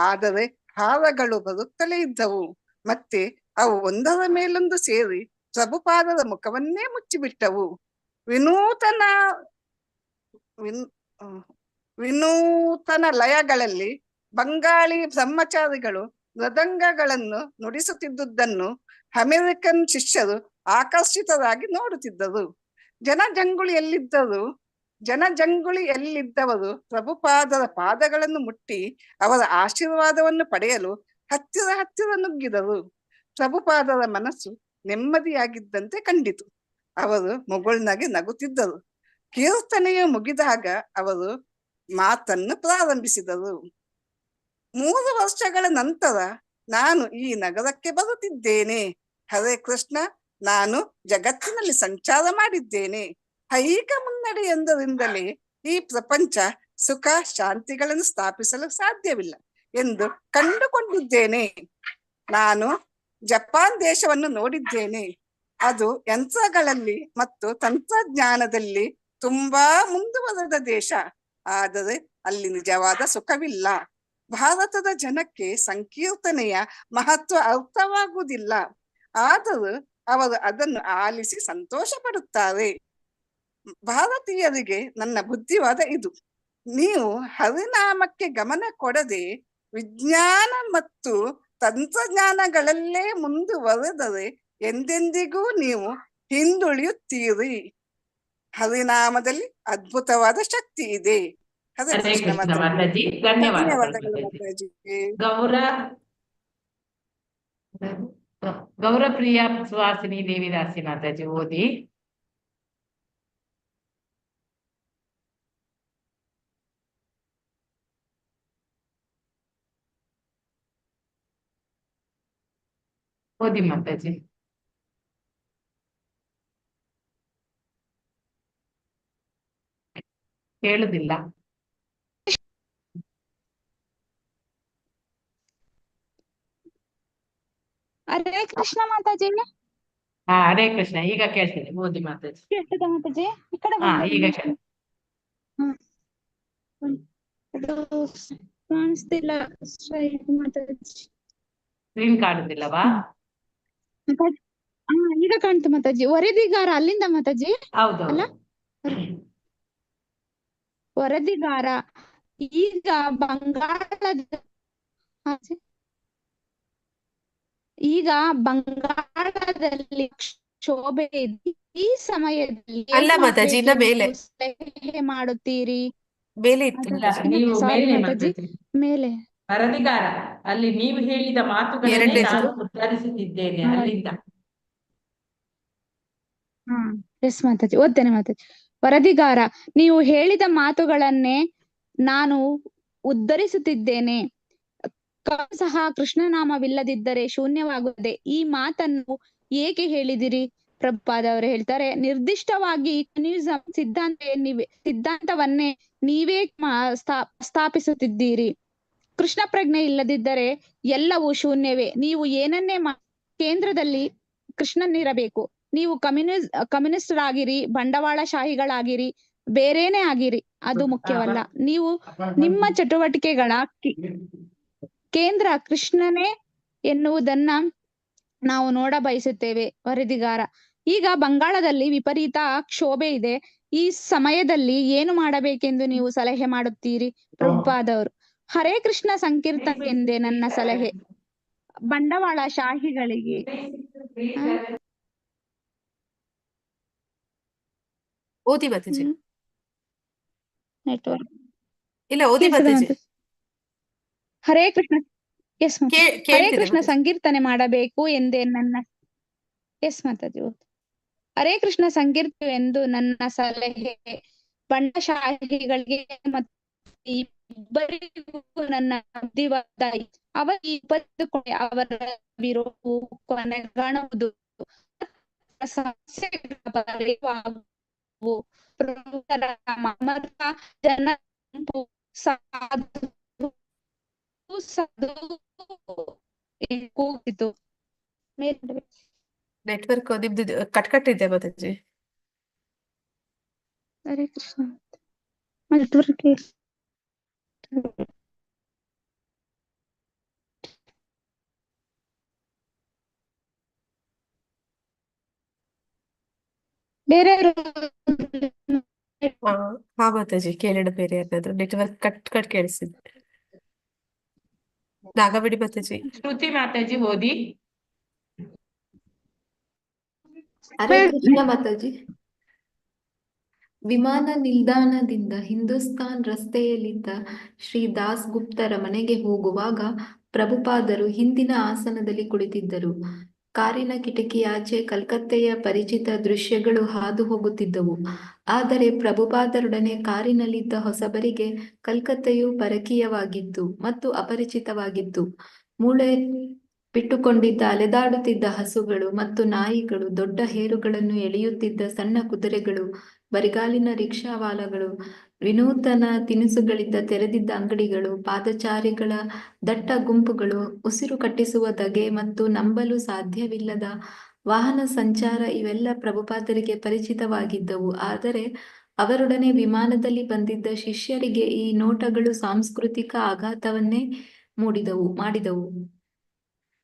ಆದರೆ ಹಾರಗಳು ಬರುತ್ತಲೇ ಇದ್ದವು. ಮತ್ತೆ ಅವು ಒಂದರ ಮೇಲೊಂದು ಸೇರಿ ಪ್ರಭುಪಾದರ ಮುಖವನ್ನೇ ಮುಚ್ಚಿಬಿಟ್ಟವು. ವಿನೂತನ ಲಯಗಳಲ್ಲಿ ಬಂಗಾಳಿ ಬ್ರಹ್ಮಚಾರಿಗಳು ಮೃದಂಗಗಳನ್ನು ನುಡಿಸುತ್ತಿದ್ದುದನ್ನು ಅಮೆರಿಕನ್ ಶಿಷ್ಯರು ಆಕರ್ಷಿತರಾಗಿ ನೋಡುತ್ತಿದ್ದರು. ಜನಜಂಗುಳಿಯಲ್ಲಿದ್ದವರು ಪ್ರಭುಪಾದರ ಪಾದಗಳನ್ನು ಮುಟ್ಟಿ ಅವರ ಆಶೀರ್ವಾದವನ್ನು ಪಡೆಯಲು ಹತ್ತಿರ ನುಗ್ಗಿದರು. ಪ್ರಭುಪಾದರ ಮನಸ್ಸು ನೆಮ್ಮದಿಯಾಗಿದ್ದಂತೆ ಕಂಡಿತು. ಅವರು ಮುಗುಳ್ನಗೆ ನಗುತ್ತಿದ್ದರು. ಕೀರ್ತನೆಯು ಮುಗಿದಾಗ ಅವರು ಮಾತನ್ನು ಪ್ರಾರಂಭಿಸಿದರು. 3 ವರ್ಷಗಳ ನಂತರ ನಾನು ಈ ನಗರಕ್ಕೆ ಬರುತ್ತಿದ್ದೇನೆ. ಹರೇ ಕೃಷ್ಣ, ನಾನು ಜಗತ್ತಿನಲ್ಲಿ ಸಂಚಾರ ಮಾಡಿದ್ದೇನೆ. ಐಹಿಕ ಮುನ್ನಡೆಯೊಂದರಿಂದಲೇ ಈ ಪ್ರಪಂಚ ಸುಖ ಶಾಂತಿಗಳನ್ನು ಸ್ಥಾಪಿಸಲು ಸಾಧ್ಯವಿಲ್ಲ ಎಂದು ಕಂಡುಕೊಂಡಿದ್ದೇನೆ. ನಾನು ಜಪಾನ್ ದೇಶವನ್ನು ನೋಡಿದ್ದೇನೆ. ಅದು ಯಂತ್ರಗಳಲ್ಲಿ ಮತ್ತು ತಂತ್ರಜ್ಞಾನದಲ್ಲಿ ತುಂಬಾ ಮುಂದುವರೆದ ದೇಶ. ಆದರೆ ಅಲ್ಲಿ ನಿಜವಾದ ಸುಖವಿಲ್ಲ. ಭಾರತದ ಜನಕ್ಕೆ ಸಂಕೀರ್ತನೆಯ ಮಹತ್ವ ಅರ್ಥವಾಗುವುದಿಲ್ಲ. ಆದರೂ ಅವರು ಅದನ್ನು ಆಲಿಸಿ ಸಂತೋಷ ಪಡುತ್ತಾರೆ. ಭಾರತೀಯರಿಗೆ ನನ್ನ ಬುದ್ಧಿವಾದ ಇದು: ನೀವು ಹರಿನಾಮಕ್ಕೆ ಗಮನ ಕೊಡದೆ ವಿಜ್ಞಾನ ಮತ್ತು ತಂತ್ರಜ್ಞಾನಗಳಲ್ಲೇ ಮುಂದುವರೆದರೆ ಎಂದೆಂದಿಗೂ ನೀವು ಹಿಂದುಳಿಯುತ್ತೀರಿ. ಹರಿನಾಮದಲ್ಲಿ ಅದ್ಭುತವಾದ ಶಕ್ತಿ ಇದೆ. ಹರೇ ಕೃಷ್ಣ ಮಾತಾಜಿ. ಧನ್ಯವಾದಗಳು ಮಾತಾಜಿ. ಗೌರಪ್ರಿಯ ಸುಹಾಸಿನಿ ದೇವಿದಾಸಿ ಮಾತಾಜಿ ಓದಿ. ಓದಿ ಮಾತಾಜಿ. ಕೇಳುದಿಲ್ಲ. ಹರೇ ಕೃಷ್ಣ ಮಾತಾಜಿ. ಹರೇ ಕೃಷ್ಣ. ಈಗ ಕೇಳ್ತದೆ. ಓದಿ ಮಾತಾಜಿ. ಕೇಳ್ತದ ಮಾತಾಜಿ? ಈ ಕಡೆ ಈಗ ಕೇಳ. ಕಾಣಿಸ್ತಿಲ್ಲ ಮಾತಾಜಿ. ಸ್ಕ್ರೀನ್ ಕಾಣುದಿಲ್ಲವಾ? ಮಾತಾಜಿ, ಈಗ ಕಾಣ್ತು ಮಾತಾಜಿ. ವರದಿಗಾರ ಅಲ್ಲಿಂದ ಮಾತಾಜಿ ಹೌದು ಅಲ್ಲ, ವರದಿಗಾರ. ಈಗ ಬಂಗಾಳದ ಹಾ ಜಿ. ಈಗ ಬಂಗಾಳದಲ್ಲಿ ಕ್ಷೋಭೆ ಇದೆ. ಈ ಸಮಯದಲ್ಲಿ ಅಲ್ಲ ಏನು ಮಾತಾಜಿ, ಇನ್ನ ಮೇಲೆ ಮಾಡಬೇಕೆಂದು ಸಲಹೆ ಮಾಡುತ್ತೀರಿ? ಮೇಲೆ ಇತ್ತು ಇಲ್ಲ, ಮಾತಾಜಿ. ನೀವು ಸಾರಿ ಮೇಲೆ ಮಾತಾಜಿ, ಮಾತಾಜಿ. ಮೇಲೆ. ವರದಿಗಾರ, ಅಲ್ಲಿ ನೀವು ಹೇಳಿದ ಮಾತುಗಳನ್ನೇ ಎರಡನೇದು ನಾನು ಉತ್ತರಿಸುತ್ತಿದ್ದೇನೆ ಅಲ್ಲಿಂದ. ಹಾ ಎಸ್ ಮಾತಾಜಿ, ಓದ್ತೇನೆ ಮಾತಾಜಿ. ವರದಿಗಾರ, ನೀವು ಹೇಳಿದ ಮಾತುಗಳನ್ನೇ ನಾನು ಉದ್ಧರಿಸುತ್ತಿದ್ದೇನೆ. ಸಹ ಕೃಷ್ಣನಾಮವಿಲ್ಲದಿದ್ದರೆ ಶೂನ್ಯವಾಗುತ್ತದೆ. ಈ ಮಾತನ್ನು ಏಕೆ ಹೇಳಿದಿರಿ? ಪ್ರಭುಪಾದ ಅವರು ಹೇಳ್ತಾರೆ, ನಿರ್ದಿಷ್ಟವಾಗಿ ಕಮ್ಯುನಿಸಂ ಸಿದ್ಧಾಂತವನ್ನೇ ನೀವೇ ಸ್ಥಾಪಿಸುತ್ತಿದ್ದೀರಿ. ಕೃಷ್ಣ ಪ್ರಜ್ಞೆ ಇಲ್ಲದಿದ್ದರೆ ಎಲ್ಲವೂ ಶೂನ್ಯವೇ. ನೀವು ಏನನ್ನೇ ಕೇಂದ್ರದಲ್ಲಿ ಕೃಷ್ಣನಿರಬೇಕು. ನೀವು ಕಮ್ಯುನಿಸ್ಟ್ ಆಗಿರಿ, ಬಂಡವಾಳಶಾಹಿಗಳಾಗಿರಿ, ಬೇರೇನೇ ಆಗಿರಿ, ಅದು ಮುಖ್ಯವಲ್ಲ. ನೀವು ನಿಮ್ಮ ಚಟುವಟಿಕೆಗಳ ಕೇಂದ್ರ ಕೃಷ್ಣನೇ ಎನ್ನುವುದನ್ನ ನಾವು ನೋಡ ಬಯಸುತ್ತೇವೆ. ವರದಿಗಾರ, ಈಗ ಬಂಗಾಳದಲ್ಲಿ ವಿಪರೀತ ಕ್ಷೋಭೆ ಇದೆ. ಈ ಸಮಯದಲ್ಲಿ ಏನು ಮಾಡಬೇಕೆಂದು ನೀವು ಸಲಹೆ ಮಾಡುತ್ತೀರಿ? ಪ್ರಭುಪಾದವರು, ಹರೇ ಕೃಷ್ಣ ಸಂಕೀರ್ತನೆ ಎಂದೇ ನನ್ನ ಸಲಹೆ. ಬಂಡವಾಳಶಾಹಿಗಳಿಗೆ ಓದಿ ಮಾತಾಜಿ. ನೆಟ್ವರ್ಕ್ ಇಲ್ಲ, ಓದಿ ಮಾತಾಜಿ. ಹರೇ ಕೃಷ್ಣ ಎಸ್ ಮಾತಾಜಿ. ಹರೇ ಕೇಳ್ತಿದೆ ಕೃಷ್ಣ ಮಾತಾಜಿ. ಸಂಕೀರ್ತನೆ ಮಾಡಬೇಕು ಎಂದೇ ನನ್ನ ಎಸ್ ಮಾತಾಜಿ. ಹರೇ ಕೃಷ್ಣ ಸಂಕೀರ್ತನೆ ಎಂದು ನನ್ನ ಸಲಹೆ. ಬಂಡಶಾಹಿಗಳಿಗೆ ಮತ್ತು ಇಬ್ಬರಿಗೂ ನನ್ನ ಬುದ್ಧಿವಾದ. ಅವರ ವಿರೋಧವು ಕೊನೆಗಾಣುವುದು. ಸಮಸ್ಯೆಗಳ ಪರಿಹಾರವಾಗುವು. ಪ್ರಮುಖರ ಮಮತ ಜನ ಗುಂಪು ಸಾಧು ಕೂಗಿತು. ನೆಟ್ವರ್ಕ್ ನಿಮ್ದು ಕಟ್ ಇದೆ ಮಾತಾಜಿ. ಹರೇ ಕೃಷ್ಣ ನೆಟ್ವರ್ಕ್ ಬೇರೆ ಹಾ ಮಾತಾಜಿ, ಕೇಳೋಣ ಬೇರೆ ಯಾರಾದ್ರು. ನೆಟ್ವರ್ಕ್ ಕಟ್ ಕೇಳಿಸಿದೆ. ನಾಗಬಿಡಿ ಮಾತಾಜಿ. ಶ್ರುತಿ ಮಾತಾಜಿ ಓದಿ. ಹರೇ ಕೃಷ್ಣ ಮಾತಾಜಿ. ವಿಮಾನ ನಿಲ್ದಾಣದಿಂದ ಹಿಂದೂಸ್ತಾನ್ ರಸ್ತೆಯಲ್ಲಿದ್ದ ಶ್ರೀ ದಾಸ್ ಗುಪ್ತರ ಮನೆಗೆ ಹೋಗುವಾಗ ಪ್ರಭುಪಾದರು ಹಿಂದಿನ ಆಸನದಲ್ಲಿ ಕುಳಿತಿದ್ದರು. ಕಾರಿನ ಕಿಟಕಿಯಾಚೆ ಕಲ್ಕತ್ತೆಯ ಪರಿಚಿತ ದೃಶ್ಯಗಳು ಹಾದು ಹೋಗುತ್ತಿದ್ದವು. ಆದರೆ ಪ್ರಭುಪಾದರೊಡನೆ ಕಾರಿನಲ್ಲಿದ್ದ ಹೊಸಬರಿಗೆ ಕಲ್ಕತ್ತೆಯು ಪರಕೀಯವಾಗಿತ್ತು ಮತ್ತು ಅಪರಿಚಿತವಾಗಿತ್ತು. ಮೂಳೆ ಬಿಟ್ಟುಕೊಂಡಿದ್ದ ಅಲೆದಾಡುತ್ತಿದ್ದ ಹಸುಗಳು ಮತ್ತು ನಾಯಿಗಳು, ದೊಡ್ಡ ಹೇರುಗಳನ್ನು ಎಳೆಯುತ್ತಿದ್ದ ಸಣ್ಣ ಕುದುರೆಗಳು, ಬರಿಗಾಲಿನ ರಿಕ್ಷಾವಾಲಗಳು, ವಿನೂತನ ತಿನಿಸುಗಳಿದ್ದ ತೆರೆದಿದ್ದ ಅಂಗಡಿಗಳು, ಪಾದಚಾರಿಗಳ ದಟ್ಟ ಗುಂಪುಗಳು, ಉಸಿರು ಕಟ್ಟಿಸುವ ಧಗೆ ಮತ್ತು ನಂಬಲು ಸಾಧ್ಯವಿಲ್ಲದ ವಾಹನ ಸಂಚಾರ ಇವೆಲ್ಲ ಪ್ರಭುಪಾದರಿಗೆ ಪರಿಚಿತವಾಗಿದ್ದವು. ಆದರೆ ಅವರೊಡನೆ ವಿಮಾನದಲ್ಲಿ ಬಂದಿದ್ದ ಶಿಷ್ಯರಿಗೆ ಈ ನೋಟಗಳು ಸಾಂಸ್ಕೃತಿಕ ಆಘಾತವನ್ನೇ ಮಾಡಿದವು.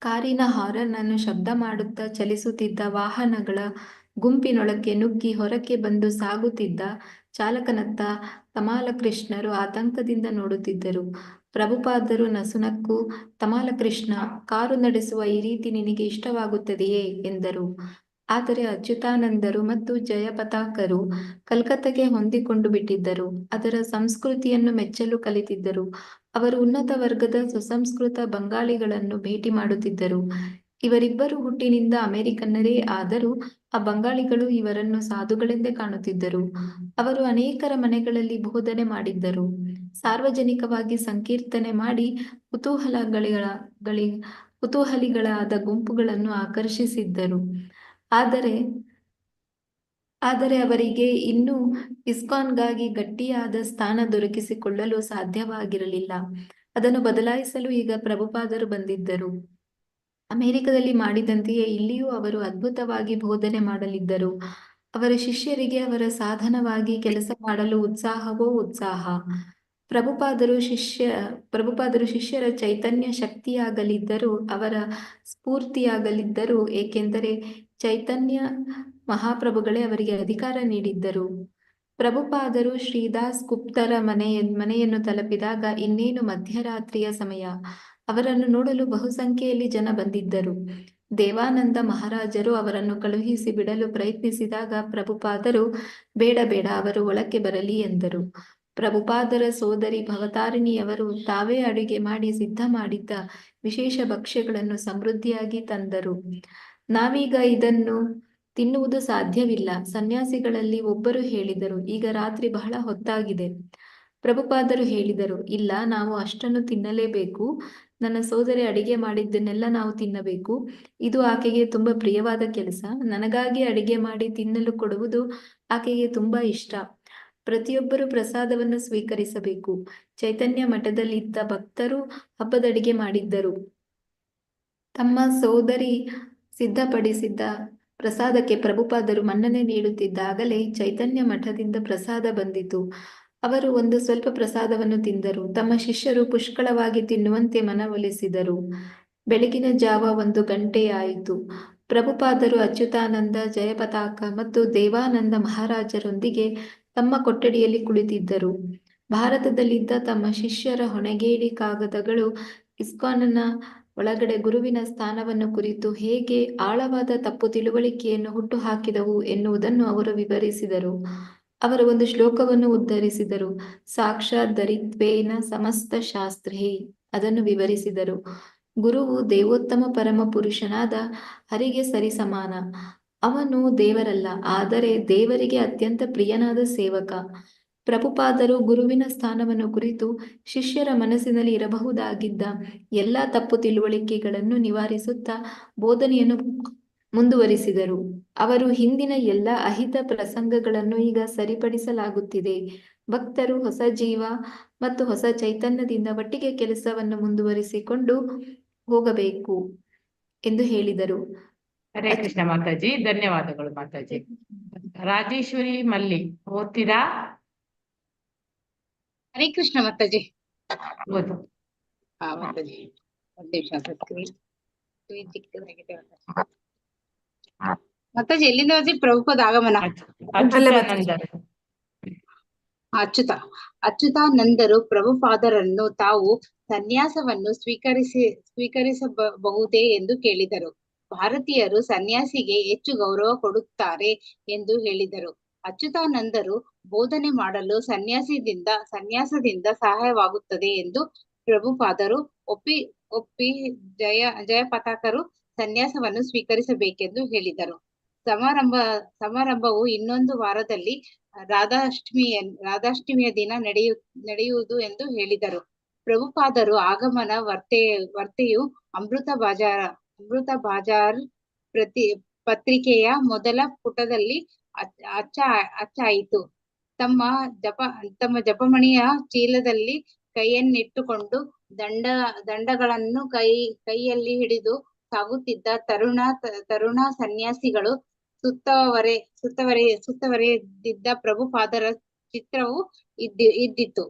ಕಾರಿನ ಹಾರನ್ ಅನ್ನು ಶಬ್ದ ಮಾಡುತ್ತಾ ಚಲಿಸುತ್ತಿದ್ದ ವಾಹನಗಳ ಗುಂಪಿನೊಳಕ್ಕೆ ನುಗ್ಗಿ ಹೊರಕ್ಕೆ ಬಂದು ಸಾಗುತ್ತಿದ್ದ ಚಾಲಕನತ್ತ ತಮಾಲಕೃಷ್ಣರು ಆತಂಕದಿಂದ ನೋಡುತ್ತಿದ್ದರು. ಪ್ರಭುಪಾದರು ನಸುನಕ್ಕು, ತಮಾಲಕೃಷ್ಣ, ಕಾರು ನಡೆಸುವ ಈ ರೀತಿ ನಿನಗೆ ಇಷ್ಟವಾಗುತ್ತದೆಯೇ ಎಂದರು. ಆದರೆ ಅಚ್ಯುತಾನಂದರು ಮತ್ತು ಜಯಪತಾಕರು ಕಲ್ಕತ್ತೆಗೆ ಹೊಂದಿಕೊಂಡು ಬಿಟ್ಟಿದ್ದರು. ಅದರ ಸಂಸ್ಕೃತಿಯನ್ನು ಮೆಚ್ಚಲು ಕಲಿತಿದ್ದರು. ಅವರು ಉನ್ನತ ವರ್ಗದ ಸುಸಂಸ್ಕೃತ ಬಂಗಾಳಿಗಳನ್ನು ಭೇಟಿ ಮಾಡುತ್ತಿದ್ದರು. ಇವರಿಬ್ಬರು ಹುಟ್ಟಿನಿಂದ ಅಮೆರಿಕನ್ನರೇ ಆದರೂ ಆ ಬಂಗಾಳಿಗಳು ಇವರನ್ನು ಸಾಧುಗಳೆಂದೇ ಕಾಣುತ್ತಿದ್ದರು. ಅವರು ಅನೇಕರ ಮನೆಗಳಲ್ಲಿ ಬೋಧನೆ ಮಾಡಿದ್ದರು. ಸಾರ್ವಜನಿಕವಾಗಿ ಸಂಕೀರ್ತನೆ ಮಾಡಿ ಕುತೂಹಲಿಗಳಾದ ಗುಂಪುಗಳನ್ನು ಆಕರ್ಷಿಸಿದ್ದರು. ಆದರೆ ಅವರಿಗೆ ಇನ್ನೂ ಇಸ್ಕಾನ್ಗಾಗಿ ಗಟ್ಟಿಯಾದ ಸ್ಥಾನ ದೊರಕಿಸಿಕೊಳ್ಳಲು ಸಾಧ್ಯವಾಗಿರಲಿಲ್ಲ. ಅದನ್ನು ಬದಲಾಯಿಸಲು ಈಗ ಪ್ರಭುಪಾದರು ಬಂದಿದ್ದರು. ಅಮೆರಿಕದಲ್ಲಿ ಮಾಡಿದಂತೆಯೇ ಇಲ್ಲಿಯೂ ಅವರು ಅದ್ಭುತವಾಗಿ ಬೋಧನೆ ಮಾಡಲಿದ್ದರು. ಅವರ ಶಿಷ್ಯರಿಗೆ ಅವರ ಸಾಧನವಾಗಿ ಕೆಲಸ ಮಾಡಲು ಉತ್ಸಾಹವೋ ಉತ್ಸಾಹ. ಪ್ರಭುಪಾದರು ಶಿಷ್ಯರ ಚೈತನ್ಯ ಶಕ್ತಿಯಾಗಲಿದ್ದರು, ಅವರ ಸ್ಫೂರ್ತಿಯಾಗಲಿದ್ದರು, ಏಕೆಂದರೆ ಚೈತನ್ಯ ಮಹಾಪ್ರಭುಗಳೇ ಅವರಿಗೆ ಅಧಿಕಾರ ನೀಡಿದ್ದರು. ಪ್ರಭುಪಾದರು ಶ್ರೀದಾಸ್ ಗುಪ್ತರ ಮನೆಯನ್ನು ತಲುಪಿದಾಗ ಇನ್ನೇನು ಮಧ್ಯರಾತ್ರಿಯ ಸಮಯ. ಅವರನ್ನು ನೋಡಲು ಬಹುಸಂಖ್ಯೆಯಲ್ಲಿ ಜನ ಬಂದಿದ್ದರು. ದೇವಾನಂದ ಮಹಾರಾಜರು ಅವರನ್ನು ಕಳುಹಿಸಿ ಬಿಡಲು ಪ್ರಯತ್ನಿಸಿದಾಗ ಪ್ರಭುಪಾದರು ಬೇಡ ಬೇಡ, ಅವರು ಒಳಕ್ಕೆ ಬರಲಿ ಎಂದರು. ಪ್ರಭುಪಾದರ ಸೋದರಿ ಭವತಾರಿಣಿಯವರು ತಾವೇ ಅಡುಗೆ ಮಾಡಿ ಸಿದ್ಧ ಮಾಡಿದ್ದ ವಿಶೇಷ ಭಕ್ಷ್ಯಗಳನ್ನು ಸಮೃದ್ಧಿಯಾಗಿ ತಂದರು. ನಾವೀಗ ಇದನ್ನು ತಿನ್ನುವುದು ಸಾಧ್ಯವಿಲ್ಲ, ಸನ್ಯಾಸಿಗಳಲ್ಲಿ ಒಬ್ಬರು ಹೇಳಿದರು. ಈಗ ರಾತ್ರಿ ಬಹಳ ಹೊತ್ತಾಗಿದೆ. ಪ್ರಭುಪಾದರು ಹೇಳಿದರು, ಇಲ್ಲ, ನಾವು ಅಷ್ಟನ್ನು ತಿನ್ನಲೇಬೇಕು. ನನ್ನ ಸೋದರಿ ಅಡಿಗೆ ಮಾಡಿದ್ದನ್ನೆಲ್ಲ ನಾವು ತಿನ್ನಬೇಕು. ಇದು ಆಕೆಗೆ ತುಂಬಾ ಪ್ರಿಯವಾದ ಕೆಲಸ. ನನಗಾಗಿ ಅಡಿಗೆ ಮಾಡಿ ತಿನ್ನಲು ಕೊಡುವುದು ಆಕೆಗೆ ತುಂಬಾ ಇಷ್ಟ. ಪ್ರತಿಯೊಬ್ಬರು ಪ್ರಸಾದವನ್ನು ಸ್ವೀಕರಿಸಬೇಕು. ಚೈತನ್ಯ ಮಠದಲ್ಲಿದ್ದ ಭಕ್ತರು ಹಬ್ಬದ ಅಡಿಗೆ ಮಾಡಿದ್ದರು. ತಮ್ಮ ಸೋದರಿ ಸಿದ್ಧಪಡಿಸಿದ್ದ ಪ್ರಸಾದಕ್ಕೆ ಪ್ರಭುಪಾದರು ಮನ್ನಣೆ ನೀಡುತ್ತಿದ್ದಾಗಲೇ ಚೈತನ್ಯ ಮಠದಿಂದ ಪ್ರಸಾದ ಬಂದಿತು. ಅವರು ಒಂದು ಸ್ವಲ್ಪ ಪ್ರಸಾದವನ್ನು ತಿಂದರು. ತಮ್ಮ ಶಿಷ್ಯರು ಪುಷ್ಕಳವಾಗಿ ತಿನ್ನುವಂತೆ ಮನವೊಲಿಸಿದರು. ಬೆಳಗಿನ ಜಾವ 1 ಗಂಟೆಯಾಯಿತು. ಪ್ರಭುಪಾದರು ಅಚ್ಯುತಾನಂದ, ಜಯಪತಾಕ ಮತ್ತು ದೇವಾನಂದ ಮಹಾರಾಜರೊಂದಿಗೆ ತಮ್ಮ ಕೊಠಡಿಯಲ್ಲಿ ಕುಳಿತಿದ್ದರು. ಭಾರತದಲ್ಲಿದ್ದ ತಮ್ಮ ಶಿಷ್ಯರ ಹೊಣೆಗೇಡಿ ಕಾಗದಗಳು ಇಸ್ಕಾನ್ನ ಒಳಗಡೆ ಗುರುವಿನ ಸ್ಥಾನವನ್ನು ಕುರಿತು ಹೇಗೆ ಆಳವಾದ ತಪ್ಪು ತಿಳುವಳಿಕೆಯನ್ನು ಹುಟ್ಟುಹಾಕಿದವು ಎನ್ನುವುದನ್ನು ಅವರು ವಿವರಿಸಿದರು. ಅವರು ಒಂದು ಶ್ಲೋಕವನ್ನು ಉದ್ಧರಿಸಿದರು. ಸಾಕ್ಷಾತ್ ದರಿತ್ವೇನ ಸಮಸ್ತ ಶಾಸ್ತ್ರೇ, ಅದನ್ನು ವಿವರಿಸಿದರು. ಗುರುವು ದೇವೋತ್ತಮ ಪರಮ ಪುರುಷನಾದ ಹರಿಗೆ ಸರಿಸಮಾನ. ಅವನು ದೇವರಲ್ಲ, ಆದರೆ ದೇವರಿಗೆ ಅತ್ಯಂತ ಪ್ರಿಯನಾದ ಸೇವಕ. ಪ್ರಭುಪಾದರು ಗುರುವಿನ ಸ್ಥಾನವನ್ನು ಕುರಿತು ಶಿಷ್ಯರ ಮನಸ್ಸಿನಲ್ಲಿ ಇರಬಹುದಾಗಿದ್ದ ಎಲ್ಲ ತಪ್ಪು ತಿಳುವಳಿಕೆಗಳನ್ನು ನಿವಾರಿಸುತ್ತಾ ಬೋಧನೆಯನ್ನು ಮುಂದುವರಿಸಿದರು. ಅವರು ಹಿಂದಿನ ಎಲ್ಲ ಅಹಿತ ಪ್ರಸಂಗಗಳನ್ನು ಈಗ ಸರಿಪಡಿಸಲಾಗುತ್ತಿದೆ. ಭಕ್ತರು ಹೊಸ ಜೀವ ಮತ್ತು ಹೊಸ ಚೈತನ್ಯದಿಂದ ಒಟ್ಟಿಗೆ ಕೆಲಸವನ್ನು ಮುಂದುವರಿಸಿಕೊಂಡು ಹೋಗಬೇಕು ಎಂದು ಹೇಳಿದರು. ಹರೇ ಕೃಷ್ಣ ಮಾತಾಜಿ, ಧನ್ಯವಾದಗಳು ಮಾತಾಜಿ. ರಾಜೇಶ್ವರಿ ಮಲ್ಲಿ ಓದ್ತೀರಾ? ಹರೇ ಕೃಷ್ಣ ಮಾತಾಜಿ. ಓದು. ಮಾತಾಜಿ ಒಂದ್ ನಿಮಿಷ ಮಾತಾಜಿ, ಎಲ್ಲಿಂದ ಓದಿ? ಪ್ರಭುಪಾದ ಆಗಮನ. ಅಚ್ಯುತಾನಂದರು ಪ್ರಭುಪಾದರನ್ನು ತಾವು ಸನ್ಯಾಸವನ್ನು ಸ್ವೀಕರಿಸಬಹುದೇ ಎಂದು ಕೇಳಿದರು. ಭಾರತೀಯರು ಸನ್ಯಾಸಿಗೆ ಹೆಚ್ಚು ಗೌರವ ಕೊಡುತ್ತಾರೆ ಎಂದು ಹೇಳಿದರು. ಅಚ್ಯುತಾನಂದರು ಬೋಧನೆ ಮಾಡಲು ಸನ್ಯಾಸದಿಂದ ಸಹಾಯವಾಗುತ್ತದೆ ಎಂದು ಪ್ರಭುಪಾದರು ಒಪ್ಪಿ ಜಯಪತಾಕರು ಸನ್ಯಾಸವನ್ನು ಸ್ವೀಕರಿಸಬೇಕೆಂದು ಹೇಳಿದರು. ಸಮಾರಂಭವು ಇನ್ನೊಂದು ವಾರದಲ್ಲಿ ರಾಧಾಷ್ಟಮಿಯ ದಿನ ನಡೆಯುವುದು ಎಂದು ಹೇಳಿದರು. ಪ್ರಭುಪಾದರು ಆಗಮನ ವಾರ್ತೆಯು ಅಮೃತ ಬಾಜಾರ್ ಪತ್ರಿಕೆಯ ಮೊದಲ ಪುಟದಲ್ಲಿ ಅಚ್ಚಾಯಿತು. ತಮ್ಮ ಜಪಮಣಿಯ ಚೀಲದಲ್ಲಿ ಕೈಯನ್ನಿಟ್ಟುಕೊಂಡು ದಂಡಗಳನ್ನು ಕೈಯಲ್ಲಿ ಹಿಡಿದು ಸಾಗುತ್ತಿದ್ದ ತರುಣ ಸನ್ಯಾಸಿಗಳು ಸುತ್ತವರೆದಿದ್ದ ಪ್ರಭುಪಾದರ ಚಿತ್ರವು ಇದ್ದಿತು.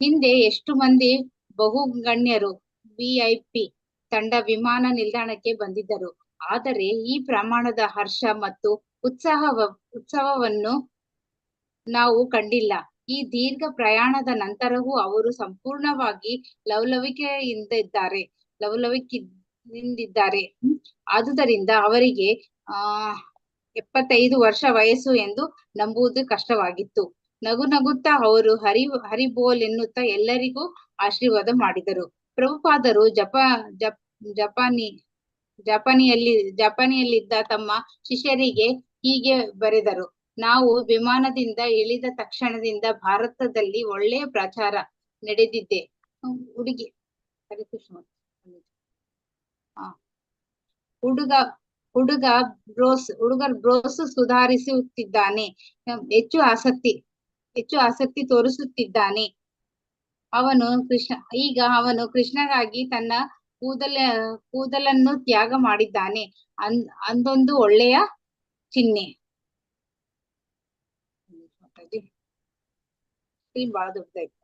ಹಿಂದೆ ಎಷ್ಟು ಮಂದಿ ಬಹುಗಣ್ಯರು VIP ತಂಡ ವಿಮಾನ ನಿಲ್ದಾಣಕ್ಕೆ ಬಂದಿದ್ದರು. ಆದರೆ ಈ ಪ್ರಮಾಣದ ಹರ್ಷ ಮತ್ತು ಉತ್ಸವವನ್ನು ನಾವು ಕಂಡಿಲ್ಲ. ಈ ದೀರ್ಘ ಪ್ರಯಾಣದ ನಂತರವೂ ಅವರು ಸಂಪೂರ್ಣವಾಗಿ ಲವಲವಿಕೆಯಿಂದಿದ್ದಾರೆ. ಆದುದರಿಂದ ಅವರಿಗೆ 75 ವರ್ಷ ವಯಸ್ಸು ಎಂದು ನಂಬುವುದು ಕಷ್ಟವಾಗಿತ್ತು. ನಗುತ್ತಾ ಅವರು ಹರಿಬೋಲ್ ಎನ್ನುತ್ತಾ ಎಲ್ಲರಿಗೂ ಆಶೀರ್ವಾದ ಮಾಡಿದರು. ಪ್ರಭುಪಾದರು ಜಪಾನಿಯಲ್ಲಿದ್ದ ತಮ್ಮ ಶಿಷ್ಯರಿಗೆ ಹೀಗೆ ಬರೆದರು. ನಾವು ವಿಮಾನದಿಂದ ಇಳಿದ ತಕ್ಷಣದಿಂದ ಭಾರತದಲ್ಲಿ ಒಳ್ಳೆಯ ಪ್ರಚಾರ ನಡೆದಿದೆ. ಹುಡುಗ ಬ್ರೋಸ್ ಸುಧಾರಿಸುತ್ತಿದ್ದಾನೆ, ಹೆಚ್ಚು ಆಸಕ್ತಿ ತೋರಿಸುತ್ತಿದ್ದಾನೆ. ಅವನು ಕೃಷ್ಣಗಾಗಿ ತನ್ನ ಕೂದಲನ್ನು ತ್ಯಾಗ ಮಾಡಿದ್ದಾನೆ. ಅಂದೊಂದು ಒಳ್ಳೆಯ ಚಿಹ್ನೆ. ಬಹಳ ದೊಡ್ಡದಾಯ್ತು.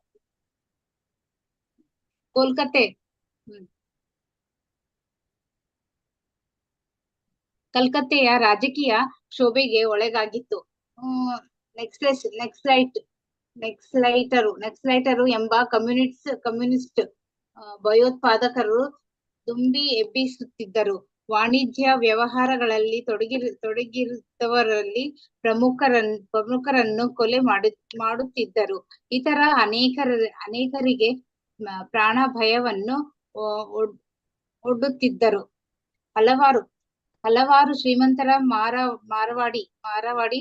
ಕೋಲ್ಕತ್ತೆ ಕಲ್ಕತ್ತೆಯ ರಾಜಕೀಯ ಶೋಭೆಗೆ ಒಳಗಾಗಿತ್ತು. ನೆಕ್ಸಲೈಟರು ಎಂಬ ಕಮ್ಯುನಿಸ್ಟ್ ಭಯೋತ್ಪಾದಕರು ತುಂಬಿ ಎಬ್ಬಿಸುತ್ತಿದ್ದರು. ವಾಣಿಜ್ಯ ವ್ಯವಹಾರಗಳಲ್ಲಿ ತೊಡಗಿರುತ್ತವರಲ್ಲಿ ಪ್ರಮುಖರನ್ನು ಕೊಲೆ ಮಾಡುತ್ತಿದ್ದರು. ಇತರ ಅನೇಕರಿಗೆ ಪ್ರಾಣ ಭಯವನ್ನು ಒಡ್ಡುತ್ತಿದ್ದರು. ಹಲವಾರು ಶ್ರೀಮಂತರ ಮಾರವಾಡಿ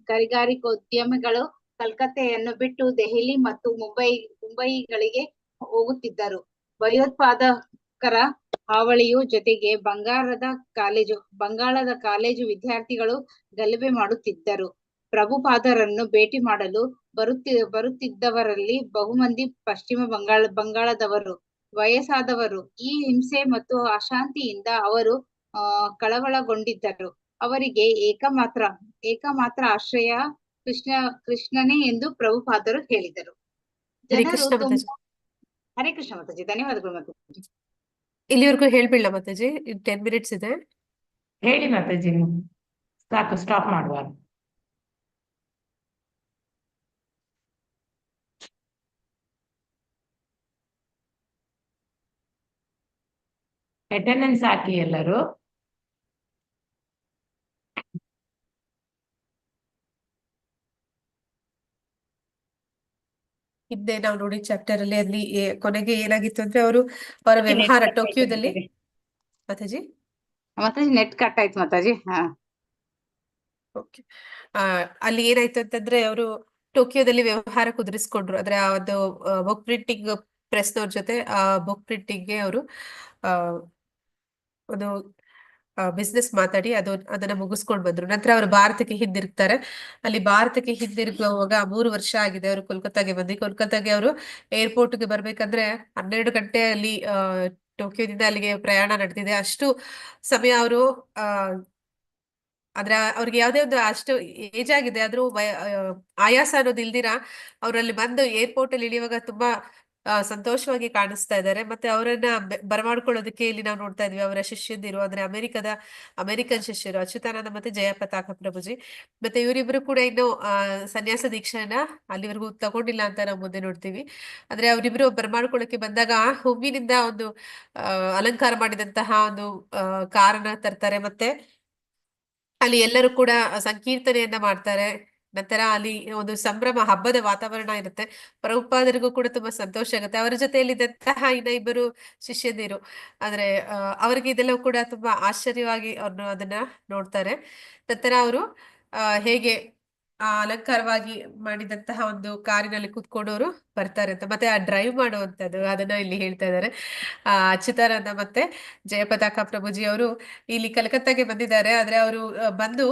ಕೈಗಾರಿಕೋದ್ಯಮಿಗಳು ಕಲ್ಕತ್ತೆಯನ್ನು ಬಿಟ್ಟು ದೆಹಲಿ ಮತ್ತು ಮುಂಬೈಗಳಿಗೆ ಹೋಗುತ್ತಿದ್ದರು. ಭಯೋತ್ಪಾದಕರ ಹಾವಳಿಯು ಜೊತೆಗೆ ಬಂಗಾಳದ ಕಾಲೇಜು ವಿದ್ಯಾರ್ಥಿಗಳು ಗಲಭೆ ಮಾಡುತ್ತಿದ್ದರು. ಪ್ರಭುಪಾದರನ್ನು ಭೇಟಿ ಮಾಡಲು ಬರುತ್ತಿದ್ದವರಲ್ಲಿ ಬಹುಮಂದಿ ಪಶ್ಚಿಮ ಬಂಗಾಳದವರು, ವಯಸ್ಸಾದವರು. ಈ ಹಿಂಸೆ ಮತ್ತು ಅಶಾಂತಿಯಿಂದ ಅವರು ಕಳವಳಗೊಂಡಿದ್ದರು. ಅವರಿಗೆ ಏಕಮಾತ್ರ ಆಶ್ರಯ ಕೃಷ್ಣನೇ ಎಂದು ಪ್ರಭುಪಾದರು ಹೇಳಿದರು. ಹರೇ ಜನರು ಕೃಷ್ಣ ಮಾತಾಜಿ. ಹರೇ ಕೃಷ್ಣ ಮಾತಾಜಿ, ಧನ್ಯವಾದಗಳು ಮಾತಾಜಿ. ಇಲ್ಲಿವರೆಗೂ ಹೇಳ್ಬಿಡ್ಲ ಮಾತಾಜಿ? 10 ಮಿನಿಟ್ಸ್ ಇದೆ. ಹೇಳಿ ಮಾತಾಜಿ, ಸಾಕು, ಸ್ಟಾಪ್ ಮಾಡುವ. ಅಟೆಂಡೆನ್ಸ್ ಹಾಕಿ ಎಲ್ಲರೂ. ಹಿಂದೆ ನಾವು ನೋಡಿ ಚಾಪ್ಟರ್ ಅಲ್ಲಿ ಕೊನೆಗೆ ಏನಾಗಿತ್ತು ಅಂದ್ರೆ ಅವರ ವ್ಯವಹಾರ ಟೋಕಿಯೋದಲ್ಲಿ. ಮಾತಾಜಿ ನೆಟ್ ಕಟ್ ಆಯ್ತು ಮಾತಾಜಿ. ಓಕೆ. ಅಲ್ಲಿ ಏನಾಯ್ತು ಅಂತಂದ್ರೆ ಅವರು ಟೋಕಿಯೋದಲ್ಲಿ ವ್ಯವಹಾರ ಕುದುರಿಸ್ಕೊಂಡ್ರು. ಅಂದ್ರೆ ಆ ಒಂದು ಬುಕ್ ಪ್ರಿಂಟಿಂಗ್ ಪ್ರೆಸ್ನವ್ರ ಜೊತೆ ಆ ಬುಕ್ ಪ್ರಿಂಟಿಂಗ್ ಗೆ ಅವರು ಒಂದು ಬಿಸ್ನೆಸ್ ಮಾತಾಡಿ ಅದನ್ನ ಮುಗಿಸ್ಕೊಂಡು ಬಂದ್ರು. ನಂತರ ಅವರು ಭಾರತಕ್ಕೆ ಹಿಂದಿರುಗ್ತಾರೆ. ಅಲ್ಲಿ ಭಾರತಕ್ಕೆ ಹಿಂದಿರುಗುವಾಗ 3 ವರ್ಷ ಆಗಿದೆ ಅವರು ಕೋಲ್ಕತ್ತಾಗೆ ಬಂದು. ಕೋಲ್ಕತ್ತಾಗೆ ಅವರು ಏರ್ಪೋರ್ಟ್ಗೆ ಬರ್ಬೇಕಂದ್ರೆ 12 ಗಂಟೆ ಅಲ್ಲಿ ಟೋಕಿಯೋದಿಂದ ಅಲ್ಲಿಗೆ ಪ್ರಯಾಣ ನಡೆದಿದೆ. ಅಷ್ಟು ಸಮಯ ಅವರು ಆದ್ರೆ ಅವ್ರಿಗೆ ಯಾವ್ದೇ ಒಂದು ಅಷ್ಟು ಏಜ್ ಆಗಿದೆ ಆದ್ರೂ ಆಯಾಸ ಅನ್ನೋದು ಇಲ್ದಿರ ಅವರಲ್ಲಿ ಬಂದು ಏರ್ಪೋರ್ಟ್ ಅಲ್ಲಿ ಇಳಿಯುವಾಗ ತುಂಬಾ ಸಂತೋಷವಾಗಿ ಕಾಣಿಸ್ತಾ ಇದ್ದಾರೆ. ಮತ್ತೆ ಅವರನ್ನ ಬರಮಾಡ್ಕೊಳ್ಳೋದಕ್ಕೆ ಇಲ್ಲಿ ನಾವು ನೋಡ್ತಾ ಇದ್ವಿ ಅವರ ಶಿಷ್ಯಂದಿರು, ಅಂದ್ರೆ ಅಮೆರಿಕನ್ ಶಿಷ್ಯರು ಅಚ್ಯುತಾನಂದ ಮತ್ತೆ ಜಯಪತಾಕ ಪ್ರಭುಜಿ. ಮತ್ತೆ ಇವರಿಬ್ರು ಕೂಡ ಇನ್ನು ಸನ್ಯಾಸ ದೀಕ್ಷೆನ ಅಲ್ಲಿವರೆಗೂ ತಗೊಂಡಿಲ್ಲ ಅಂತ ನಾವು ಮುಂದೆ ನೋಡ್ತೀವಿ. ಅಂದ್ರೆ ಅವರಿಬ್ರು ಬರಮಾಡ್ಕೊಳ್ಳೋಕೆ ಬಂದಾಗ ಹೂವಿನಿಂದ ಒಂದು ಅಲಂಕಾರ ಮಾಡಿದಂತಹ ಒಂದು ಕಾರನ್ನ ತರ್ತಾರೆ. ಮತ್ತೆ ಅಲ್ಲಿ ಎಲ್ಲರೂ ಕೂಡ ಸಂಕೀರ್ತನೆಯನ್ನ ಮಾಡ್ತಾರೆ. ನಂತರ ಅಲ್ಲಿ ಒಂದು ಸಂಭ್ರಮ, ಹಬ್ಬದ ವಾತಾವರಣ ಇರುತ್ತೆ. ಪ್ರಭುಪಾದರಿಗೂ ಕೂಡ ತುಂಬಾ ಸಂತೋಷ ಆಗುತ್ತೆ. ಅವರ ಜೊತೆಯಲ್ಲಿದ್ದಂತಹ ಇಬ್ಬರು ಶಿಷ್ಯಂದಿರು ಅಂದ್ರೆ ಅವರಿಗೆ ಇದೆಲ್ಲವೂ ಕೂಡ ತುಂಬಾ ಆಶ್ಚರ್ಯವಾಗಿ ಅವ್ರನ್ನ ಅದನ್ನ ನೋಡ್ತಾರೆ. ನಂತರ ಅವರು ಹೇಗೆ ಅಲಂಕಾರವಾಗಿ ಮಾಡಿದಂತಹ ಒಂದು ಕಾರಿನಲ್ಲಿ ಕೂತ್ಕೊಂಡವರು ಬರ್ತಾರೆ ಅಂತ, ಮತ್ತೆ ಆ ಡ್ರೈವ್ ಮಾಡುವಂತದ್ದು ಅದನ್ನ ಇಲ್ಲಿ ಹೇಳ್ತಾ ಇದ್ದಾರೆ. ಅಚ್ಯುತಾನಂದ ಮತ್ತೆ ಜಯಪತಾಕ ಪ್ರಭುಜಿ ಅವರು ಇಲ್ಲಿ ಕಲ್ಕತ್ತಾಗೆ ಬಂದಿದ್ದಾರೆ. ಆದ್ರೆ ಅವರು ಬಂದು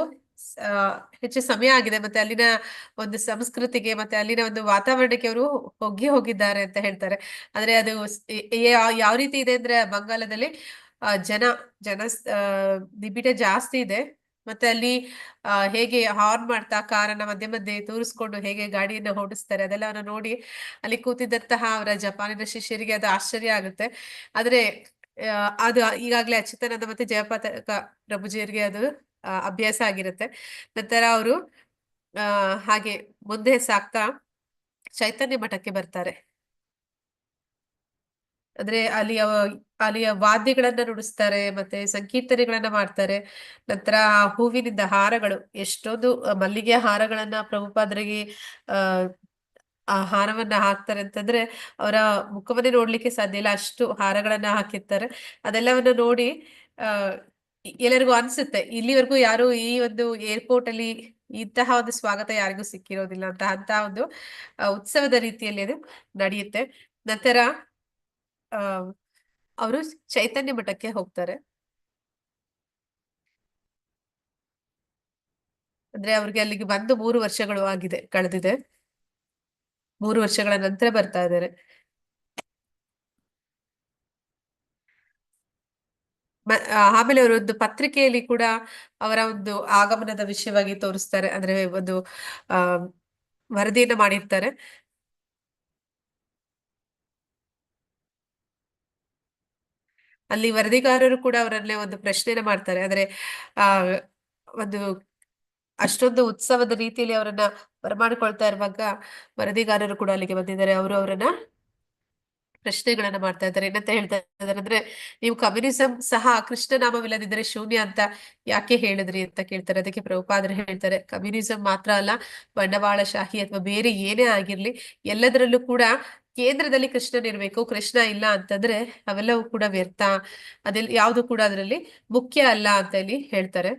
ಹೆಚ್ಚು ಸಮಯ ಆಗಿದೆ. ಮತ್ತೆ ಅಲ್ಲಿನ ಒಂದು ಸಂಸ್ಕೃತಿಗೆ ಮತ್ತೆ ಅಲ್ಲಿನ ಒಂದು ವಾತಾವರಣಕ್ಕೆ ಅವರು ಹೋಗಿದ್ದಾರೆ ಅಂತ ಹೇಳ್ತಾರೆ. ಅಂದ್ರೆ ಅದು ಯಾವ ರೀತಿ ಇದೆ ಅಂದ್ರೆ ಬಂಗಾಲದಲ್ಲಿ ಜನ ನಿಬಿಡ ಜಾಸ್ತಿ ಇದೆ. ಮತ್ತೆ ಅಲ್ಲಿ ಹೇಗೆ ಹಾರ್ನ್ ಮಾಡ್ತಾ ಕಾರನ್ನ ಮಧ್ಯೆ ತೂರಿಸ್ಕೊಂಡು ಹೇಗೆ ಗಾಡಿಯನ್ನ ಓಡಿಸ್ತಾರೆ ಅದೆಲ್ಲವನ್ನ ನೋಡಿ ಅಲ್ಲಿ ಕೂತಿದ್ದಂತಹ ಅವರ ಜಪಾನಿನ ಶಿಷ್ಯರಿಗೆ ಅದು ಆಶ್ಚರ್ಯ ಆಗುತ್ತೆ. ಆದ್ರೆ ಅದು ಈಗಾಗ್ಲೇ ಅಚ್ಯುತಾನಂದ ಮತ್ತೆ ಜಯಪತಾಕ ಪ್ರಭುಜಿಯರಿಗೆ ಅದು ಅಭ್ಯಾಸ ಆಗಿರುತ್ತೆ. ನಂತರ ಅವರು ಹಾಗೆ ಮುಂದೆ ಸಾಕ್ತಾ ಚೈತನ್ಯ ಮಠಕ್ಕೆ ಬರ್ತಾರೆ. ಅಂದ್ರೆ ಅಲ್ಲಿಯ ವಾದ್ಯಗಳನ್ನ ನುಡಿಸ್ತಾರೆ, ಮತ್ತೆ ಸಂಕೀರ್ತನೆಗಳನ್ನ ಮಾಡ್ತಾರೆ. ನಂತರ ಹೂವಿನಿಂದ ಹಾರಗಳು, ಎಷ್ಟೊಂದು ಮಲ್ಲಿಗೆ ಹಾರಗಳನ್ನ ಪ್ರಭುಪಾದರಿಗೆ ಆ ಹಾರವನ್ನ ಹಾಕ್ತಾರೆ ಅಂತಂದ್ರೆ ಅವರ ಮುಖವನ್ನೇ ನೋಡ್ಲಿಕ್ಕೆ ಸಾಧ್ಯ ಇಲ್ಲ, ಅಷ್ಟು ಹಾರಗಳನ್ನ ಹಾಕಿರ್ತಾರೆ. ಅದೆಲ್ಲವನ್ನ ನೋಡಿ ಎಲ್ಲರಿಗೂ ಅನ್ಸುತ್ತೆ ಇಲ್ಲಿವರೆಗೂ ಯಾರು ಈ ಒಂದು ಏರ್ಪೋರ್ಟ್ ಅಲ್ಲಿ ಇಂತಹ ಒಂದು ಸ್ವಾಗತ ಯಾರಿಗೂ ಸಿಕ್ಕಿರೋದಿಲ್ಲ ಅಂತ ಒಂದು ಉತ್ಸವದ ರೀತಿಯಲ್ಲಿ ಅದು ನಡೆಯುತ್ತೆ. ನಂತರ ಅವರು ಚೈತನ್ಯ ಮಠಕ್ಕೆ ಹೋಗ್ತಾರೆ. ಅಂದ್ರೆ ಅವ್ರಿಗೆ ಅಲ್ಲಿಗೆ ಬಂದು 3 ವರ್ಷಗಳು ಕಳೆದಿದೆ. 3 ವರ್ಷಗಳ ನಂತರ ಬರ್ತಾ ಇದ್ದಾರೆ. ಆಮೇಲೆ ಅವರು ಒಂದು ಪತ್ರಿಕೆಯಲ್ಲಿ ಕೂಡ ಅವರ ಒಂದು ಆಗಮನದ ವಿಷಯವಾಗಿ ತೋರಿಸ್ತಾರೆ. ಅಂದ್ರೆ ಒಂದು ವರದಿಯನ್ನ ಮಾಡಿರ್ತಾರೆ. ಅಲ್ಲಿ ವರದಿಗಾರರು ಕೂಡ ಅವರಲ್ಲೇ ಒಂದು ಪ್ರಶ್ನೆನ ಮಾಡ್ತಾರೆ. ಆದ್ರೆ ಆ ಒಂದು ಅಷ್ಟೊಂದು ಉತ್ಸವದ ರೀತಿಯಲ್ಲಿ ಅವರನ್ನ ಬರಮಾಡಿಕೊಳ್ತಾ ಇರುವಾಗ ವರದಿಗಾರರು ಕೂಡ ಅಲ್ಲಿಗೆ ಬಂದಿದ್ದಾರೆ. ಅವರು ಅವರನ್ನ ಪ್ರಶ್ನೆಗಳನ್ನ ಮಾಡ್ತಾ ಇದ್ದಾರೆ. ಏನಂತ ಹೇಳ್ತಾ ಇದ್ದಾರೆ ಅಂದ್ರೆ, ನೀವು ಕಮ್ಯುನಿಸಂ ಸಹ ಕೃಷ್ಣ ನಾಮವಿಲ್ಲದಿದ್ದರೆ ಶೂನ್ಯ ಅಂತ ಯಾಕೆ ಹೇಳಿದ್ರಿ ಅಂತ ಕೇಳ್ತಾರೆ. ಅದಕ್ಕೆ ಪ್ರಭುಪಾದರು ಹೇಳ್ತಾರೆ, ಕಮ್ಯುನಿಸಂ ಮಾತ್ರ ಅಲ್ಲ, ಬಂಡವಾಳಶಾಹಿ ಅಥವಾ ಬೇರೆ ಏನೇ ಆಗಿರ್ಲಿ, ಎಲ್ಲದರಲ್ಲೂ ಕೂಡ ಕೇಂದ್ರದಲ್ಲಿ ಕೃಷ್ಣನಿರ್ಬೇಕು. ಕೃಷ್ಣ ಇಲ್ಲ ಅಂತಂದ್ರೆ ಅವೆಲ್ಲವೂ ಕೂಡ ವ್ಯರ್ಥ, ಅದೆಲ್ಲ ಯಾವುದು ಕೂಡ ಅದರಲ್ಲಿ ಮುಖ್ಯ ಅಲ್ಲ ಅಂತ ಇಲ್ಲಿ ಹೇಳ್ತಾರೆ.